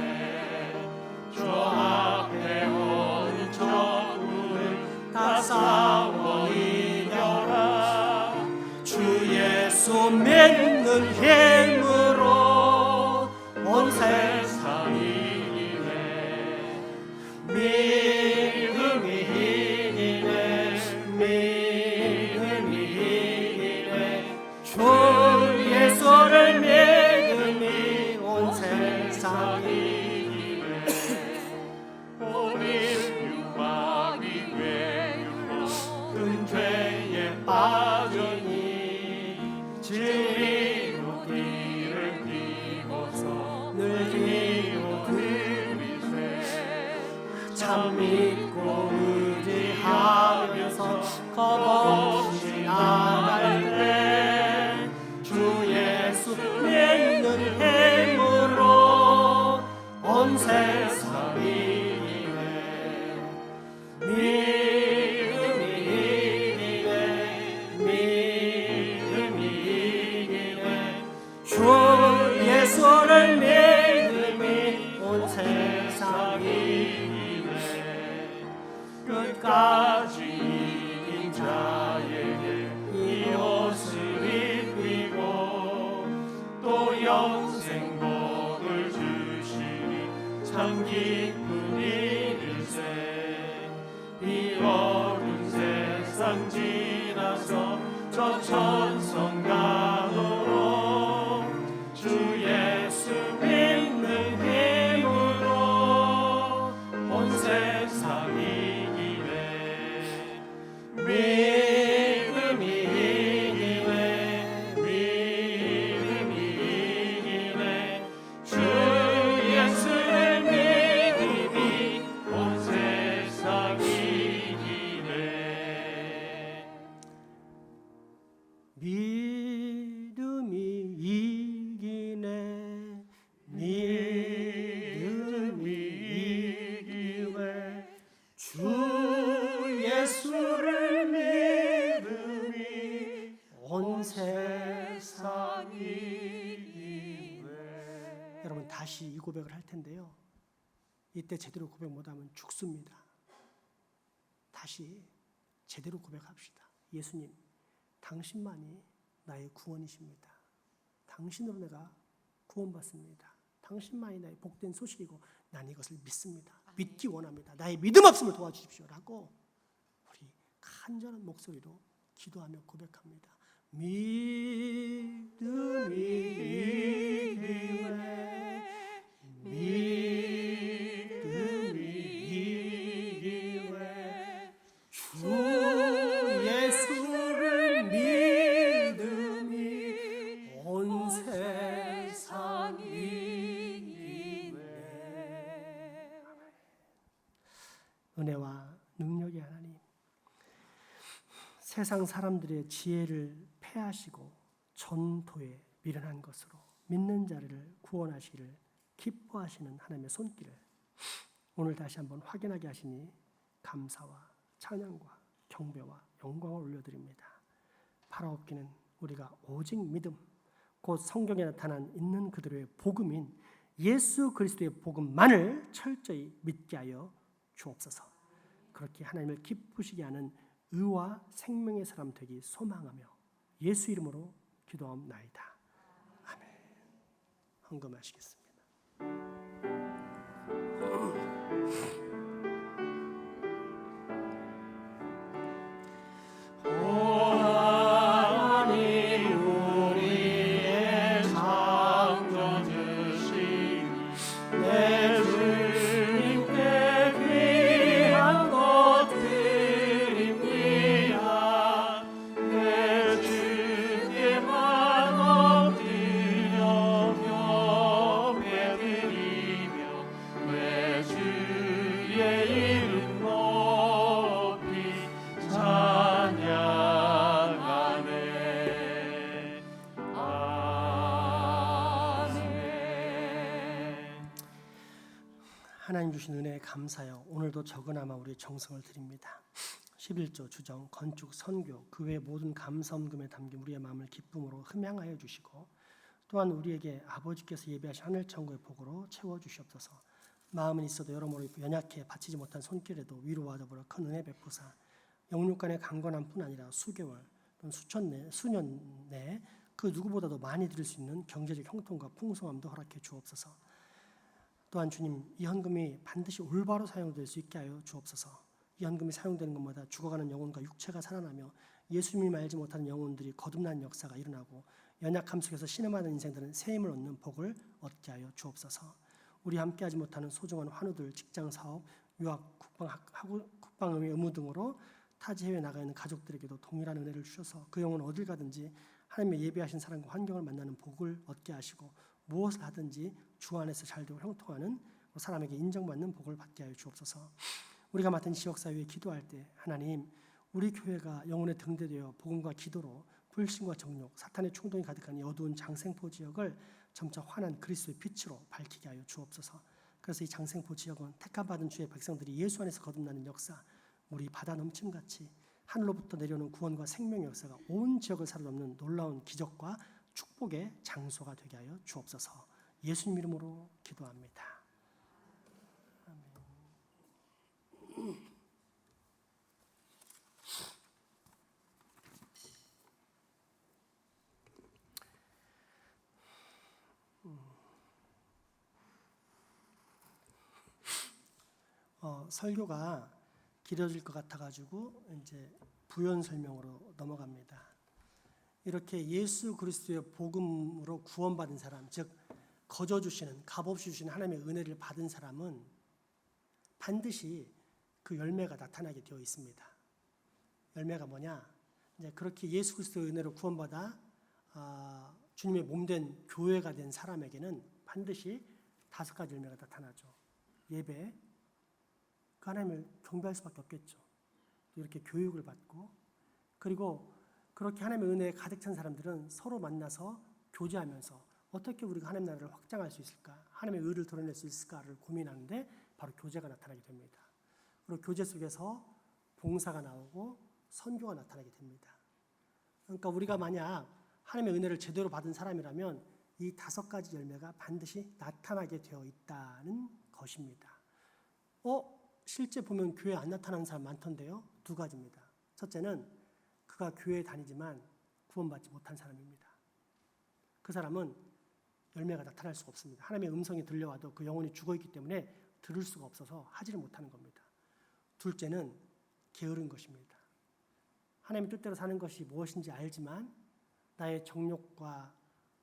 주 앞에 오는 적군을 다 싸워 이겨라. 주 예수 믿는 힘으로 온 세상이 믿음이 이기네. 믿음이 이기네. 주 예수를 믿음이 온 세상이 이기네. 온 인류 마귀 괴율로 큰 죄에 빠지니 진리로 참 믿고 의지하면서 겁없이 나갈 때 주 예수 믿는 힘으로 온 세상이 믿음이 이기네 주 예수를 믿음이 온 세상이 이기네 끝까지 이긴 자에게 이 옷을 입히고 또 영생 복을 주시니 참 기쁜 일일세 이 어두운 세상 지나서 저 천성 가도록 주 예수 믿는 힘으로 온 세상이 이기네 믿음이 이기네 믿음이 이기네 주 예수를 믿음이 온 세상이 이기네 믿음이 이기네 믿음이 이기네 주 예수를 믿음이 온 세상이 이기네 여러분 다시 이 고백을 할 텐데요 이때 제대로 고백 못하면 죽습니다 다시 제대로 고백합시다 예수님 당신만이 나의 구원이십니다. 당신으로 내가 구원받습니다. 당신만이 나의 복된 소식이고 난 이것을 믿습니다. 믿기 원합니다. 나의 믿음 없음을 도와주십시오라고 우리 간절한 목소리로 기도하며 고백합니다. 믿음이 이기네 믿음이 이기네 주 예수를 믿음이 온 세상이 이기네 은혜와 능력의 하나님 세상 사람들의 지혜를 패하시고 전도에 미련한 것으로 믿는 자를 구원하시기를 기뻐하시는 하나님의 손길을 오늘 다시 한번 확인하게 하시니 감사와 찬양과 경배와 영광을 올려드립니다. 바라옵기는 우리가 오직 믿음 곧 성경에 나타난 있는 그대로의 복음인 예수 그리스도의 복음만을 철저히 믿게 하여 주옵소서. 그렇게 하나님을 기쁘시게 하는 의와 생명의 사람 되기 소망하며 예수 이름으로 기도하옵나이다. 아멘. 헌금하시겠습니다. 하나님 주신 은혜에 감사하여 오늘도 적으나마 우리의 정성을 드립니다. 11조 주정, 건축, 선교, 그 외 모든 감사언금에 담긴 우리의 마음을 기쁨으로 흠양하여 주시고 또한 우리에게 아버지께서 예비하신 하늘천국의 복으로 채워주시옵소서. 마음은 있어도 여러모로 연약해 바치지 못한 손길에도 위로와 더불어 큰 은혜 베푸사 영육간의 강건함뿐 아니라 수개월 또는 수년 내에 그 누구보다도 많이 드릴 수 있는 경제적 형통과 풍성함도 허락해 주옵소서. 또한 주님 이 헌금이 반드시 올바로 사용될 수 있게 하여 주옵소서. 이 헌금이 사용되는 것마다 죽어가는 영혼과 육체가 살아나며 예수님을 알지 못하는 영혼들이 거듭나는 역사가 일어나고 연약함 속에서 신음하는 인생들은 새 힘을 얻는 복을 얻게 하여 주옵소서. 우리 함께하지 못하는 소중한 환우들, 직장사업, 유학, 국방의 의무 등으로 타지 해외에 나가 있는 가족들에게도 동일한 은혜를 주셔서 그 영혼 어딜 가든지 하나님의 예비하신 사랑과 환경을 만나는 복을 얻게 하시고 무엇을 하든지 주 안에서 잘되고 형통하는 사람에게 인정받는 복을 받게 하여 주옵소서. 우리가 맡은 지역사회에 기도할 때 하나님, 우리 교회가 영혼의 등대되어 복음과 기도로 불신과 정욕, 사탄의 충동이 가득한 이 어두운 장생포 지역을 점차 환한 그리스도의 빛으로 밝히게 하여 주옵소서. 그래서 이 장생포 지역은 택함받은 주의 백성들이 예수 안에서 거듭나는 역사, 물이 바다 넘침같이 하늘로부터 내려오는 구원과 생명의 역사가 온 지역을 사로잡는 놀라운 기적과 축복의 장소가 되게 하여 주옵소서. 예수님 이름으로 기도합니다. 설교가 길어질 것 같아가지고 이제 부연 설명으로 넘어갑니다. 이렇게 예수 그리스도의 복음으로 구원받은 사람, 즉 거저 주시는, 값없이 주시는 하나님의 은혜를 받은 사람은 반드시 그 열매가 나타나게 되어 있습니다. 열매가 뭐냐? 이제 그렇게 예수 그리스도의 은혜로 구원받아 주님의 몸된 교회가 된 사람에게는 반드시 5가지 열매가 나타나죠. 예배, 그 하나님을 경배할 수밖에 없겠죠. 또 이렇게 교육을 받고, 그리고 그렇게 하나님의 은혜에 가득 찬 사람들은 서로 만나서 교제하면서 어떻게 우리가 하나님 나라를 확장할 수 있을까, 하나님의 의를 드러낼 수 있을까를 고민하는데 바로 교제가 나타나게 됩니다. 그리고 교제 속에서 봉사가 나오고 선교가 나타나게 됩니다. 그러니까 우리가 만약 하나님의 은혜를 제대로 받은 사람이라면 이 5가지 열매가 반드시 나타나게 되어 있다는 것입니다. 실제 보면 교회에 안 나타나는 사람 많던데요. 2가지입니다. 첫째는 그가 교회에 다니지만 구원받지 못한 사람입니다. 그 사람은 열매가 나타날 수가 없습니다. 하나님의 음성이 들려와도 그 영혼이 죽어있기 때문에 들을 수가 없어서 하지를 못하는 겁니다. 둘째는 게으른 것입니다. 하나님의 뜻대로 사는 것이 무엇인지 알지만 나의 정욕과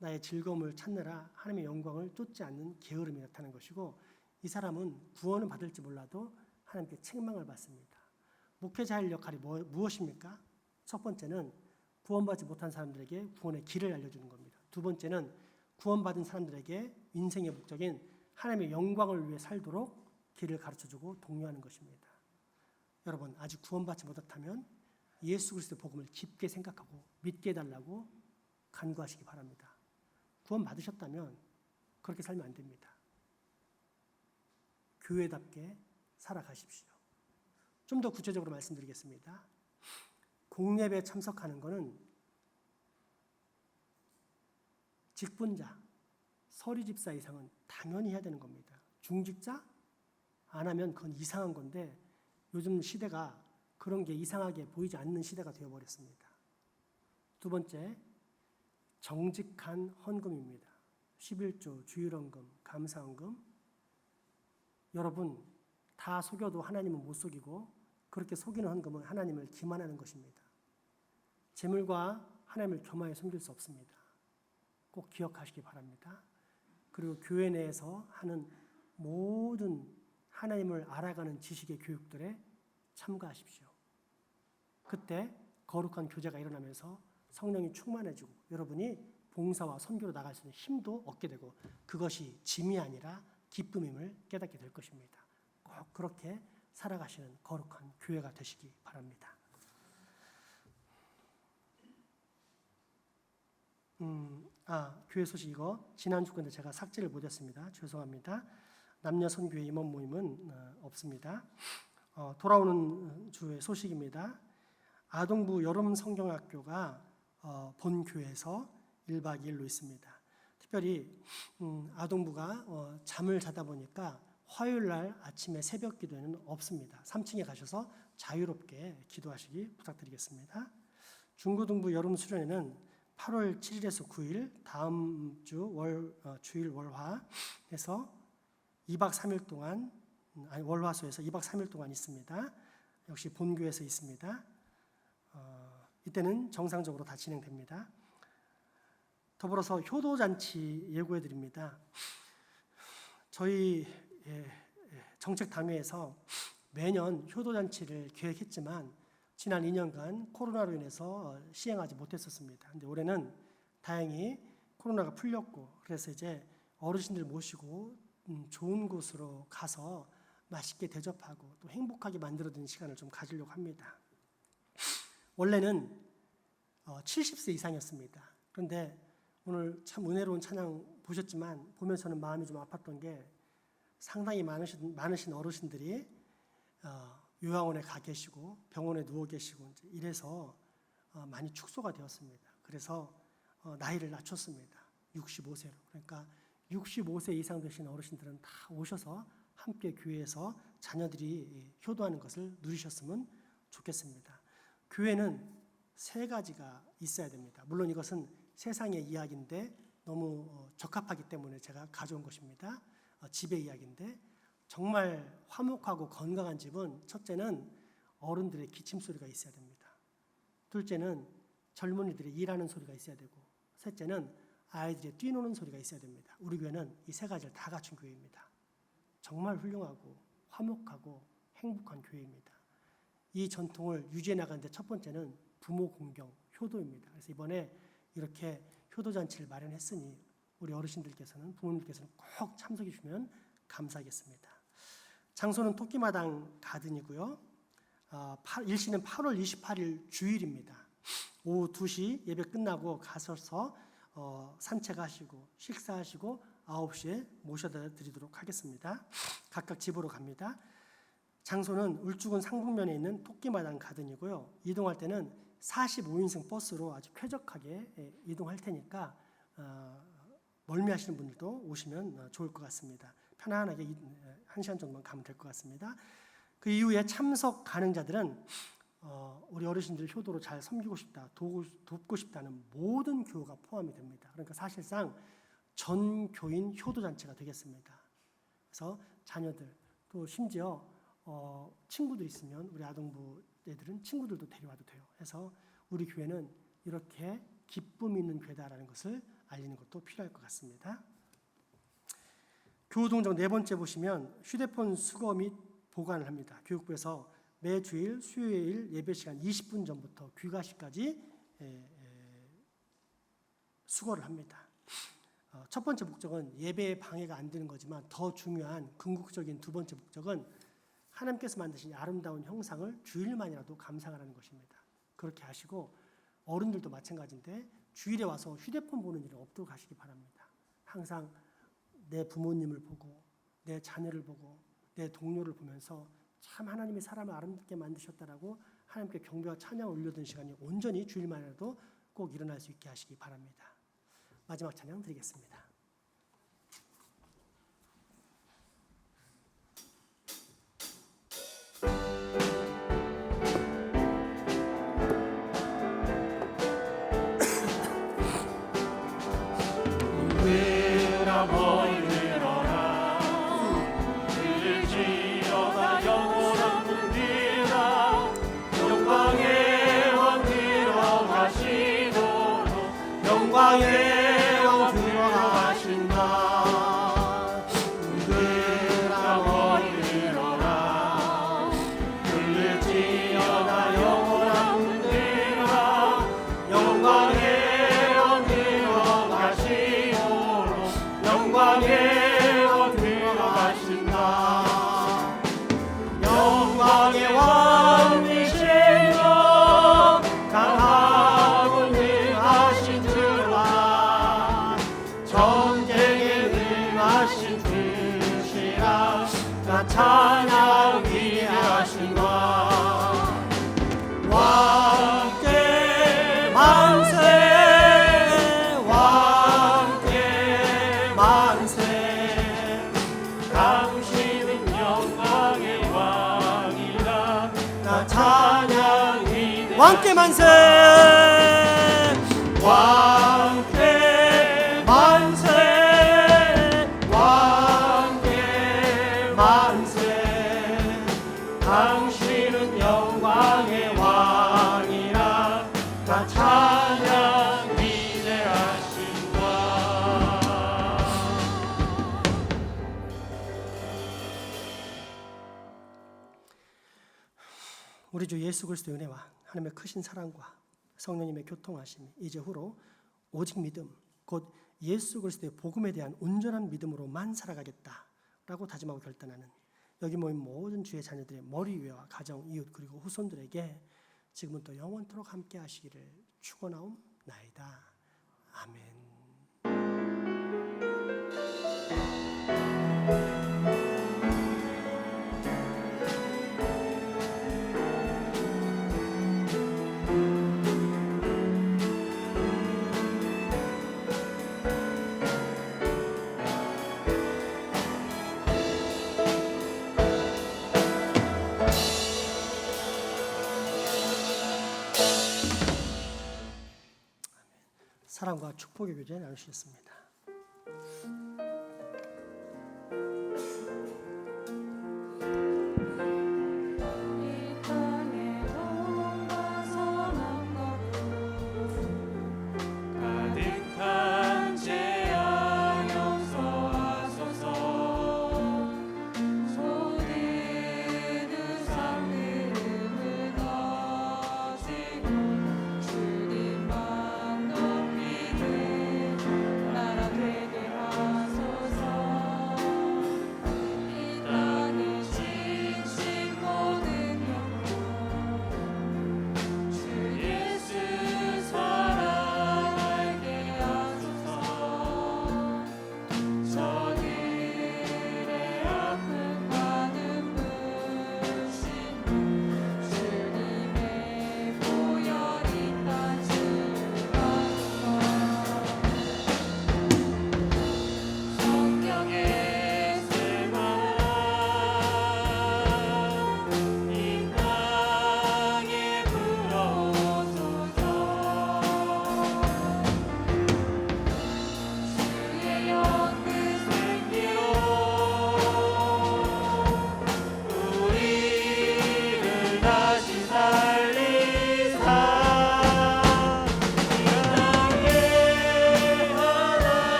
나의 즐거움을 찾느라 하나님의 영광을 쫓지 않는 게으름이 나타나는 것이고, 이 사람은 구원을 받을지 몰라도 하나님께 책망을 받습니다. 목회자의 역할이 무엇입니까? 첫 번째는 구원받지 못한 사람들에게 구원의 길을 알려주는 겁니다. 두 번째는 구원받은 사람들에게 인생의 목적인 하나님의 영광을 위해 살도록 길을 가르쳐주고 독려하는 것입니다. 여러분, 아직 구원받지 못했다면 예수 그리스도의 복음을 깊게 생각하고 믿게 해달라고 간구하시기 바랍니다. 구원받으셨다면 그렇게 살면 안 됩니다. 교회답게 살아가십시오. 좀 더 구체적으로 말씀드리겠습니다. 공예배에 참석하는 것은 직분자, 서리집사 이상은 당연히 해야 되는 겁니다. 중직자? 안 하면 그건 이상한 건데 요즘 시대가 그런 게 이상하게 보이지 않는 시대가 되어버렸습니다. 두 번째, 정직한 헌금입니다. 11조, 주일헌금, 감사헌금. 여러분, 다 속여도 하나님은 못 속이고 그렇게 속이는 헌금은 하나님을 기만하는 것입니다. 재물과 하나님을 겸하여 섬길 수 없습니다. 꼭 기억하시기 바랍니다. 그리고 교회 내에서 하는 모든 하나님을 알아가는 지식의 교육들에 참가하십시오. 그때 거룩한 교제가 일어나면서 성령이 충만해지고 여러분이 봉사와 선교로 나갈 수 있는 힘도 얻게 되고 그것이 짐이 아니라 기쁨임을 깨닫게 될 것입니다. 꼭 그렇게 살아가시는 거룩한 교회가 되시기 바랍니다. 교회 소식 이거 지난주 건데 제가 삭제를 못했습니다. 죄송합니다. 남녀 선교회 임원 모임은 없습니다. 돌아오는 주의 소식입니다. 아동부 여름 성경학교가 본 교회에서 1박 2일로 있습니다. 특별히 아동부가 잠을 자다 보니까 화요일 날 아침에 새벽 기도회는 없습니다. 3층에 가셔서 자유롭게 기도하시기 부탁드리겠습니다. 중고등부 여름 수련회는 8월 7일에서 9일 다음 주 주일 월화에서 2박 3일 동안 월화수에서 2박 3일 동안 있습니다. 역시 본교에서 있습니다. 이때는 정상적으로 다 진행됩니다. 더불어서 효도잔치 예고해드립니다. 저희 정책당회에서 매년 효도잔치를 계획했지만 지난 2년간 코로나로 인해서 시행하지 못했었습니다. 그런데 올해는 다행히 코로나가 풀렸고 그래서 이제 어르신들 모시고 좋은 곳으로 가서 맛있게 대접하고 또 행복하게 만들어드리는 시간을 좀 가지려고 합니다. 원래는 70세 이상이었습니다. 그런데 오늘 참 은혜로운 찬양 보셨지만 보면서는 마음이 좀 아팠던 게 상당히 많으신 어르신들이 요양원에 가 계시고 병원에 누워 계시고 이래서 많이 축소가 되었습니다. 그래서 나이를 낮췄습니다. 65세로. 그러니까 65세 이상 되신 어르신들은 다 오셔서 함께 교회에서 자녀들이 효도하는 것을 누리셨으면 좋겠습니다. 교회는 3가지가 있어야 됩니다. 물론 이것은 세상의 이야기인데 너무 적합하기 때문에 제가 가져온 것입니다. 집의 이야기인데 정말 화목하고 건강한 집은 첫째는 어른들의 기침 소리가 있어야 됩니다. 둘째는 젊은이들의 일하는 소리가 있어야 되고 셋째는 아이들의 뛰노는 소리가 있어야 됩니다. 우리 교회는 이 3가지를 다 갖춘 교회입니다. 정말 훌륭하고 화목하고 행복한 교회입니다. 이 전통을 유지해 나가는데 첫 번째는 부모 공경, 효도입니다. 그래서 이번에 이렇게 효도잔치를 마련했으니 우리 어르신들께서는 부모님께서는 꼭 참석해 주시면 감사하겠습니다. 장소는 토끼마당 가든이고요. 일시는 8월 28일 주일입니다. 오후 2시 예배 끝나고 가셔서 산책하시고 식사하시고 9시에 모셔다 드리도록 하겠습니다. 각각 집으로 갑니다. 장소는 울주군 상북면에 있는 토끼마당 가든이고요. 이동할 때는 45인승 버스로 아주 쾌적하게 이동할 테니까 멀미하시는 분들도 오시면 좋을 것 같습니다. 편안하게 1시간 정도만 가면 될 것 같습니다. 그 이후에 참석 가능자들은 우리 어르신들 효도로 잘 섬기고 싶다, 돕고 싶다는 모든 교우가 포함이 됩니다. 그러니까 사실상 전 교인 효도잔치가 되겠습니다. 그래서 자녀들 또 심지어 친구들 있으면 우리 아동부 애들은 친구들도 데려와도 돼요. 해서 우리 교회는 이렇게 기쁨 있는 교회다라는 것을 알리는 것도 필요할 것 같습니다. 교우동정 4번째 보시면 휴대폰 수거 및 보관을 합니다. 교육부에서 매주일 수요일 예배 시간 20분 전부터 귀가시까지 수거를 합니다. 첫 번째 목적은 예배에 방해가 안 되는 거지만 더 중요한 궁극적인 2번째 목적은 하나님께서 만드신 아름다운 형상을 주일만이라도 감상하라는 것입니다. 그렇게 하시고 어른들도 마찬가지인데 주일에 와서 휴대폰 보는 일은 없도록 하시기 바랍니다. 항상 내 부모님을 보고 내 자녀를 보고 내 동료를 보면서 참 하나님이 사람을 아름답게 만드셨다라고 하나님께 경배와 찬양을 올려드리는 시간이 온전히 주일만이라도 꼭 일어날 수 있게 하시기 바랍니다. 마지막 찬양 드리겠습니다. 영광의 왕 들어가신다. 들아 머리 들어라. 들릴지어다 영원한 분들아. 영광의 왕 들어가시도록 영광의 왕 들어가신다. 영광의 왕 되시고 강하고 능하신 전쟁에 능하신 주시라. 나 찬양 위대하신 왕. 왕께 만세 왕께 만세. 당신은 영광의 왕이라. 나 찬양 위대하신 왕께 만세 왕께 만세 왕께 만세. 당신은 영광의 왕이라. 다 찬양 위대하신 왕. 우리 주 예수 그리스도의 은혜와 하나님의 크신 사랑과 성령님의 교통하심이 이제후로 오직 믿음 곧 예수 그리스도의 복음에 대한 온전한 믿음으로만 살아가겠다 라고 다짐하고 결단하는 여기 모인 모든 주의 자녀들의 머리 위와 가정, 이웃 그리고 후손들에게 지금은 또 영원토록 함께 하시기를 축원하옵나이다. 아멘. 사랑과 축복의 교제 나누셨습니다.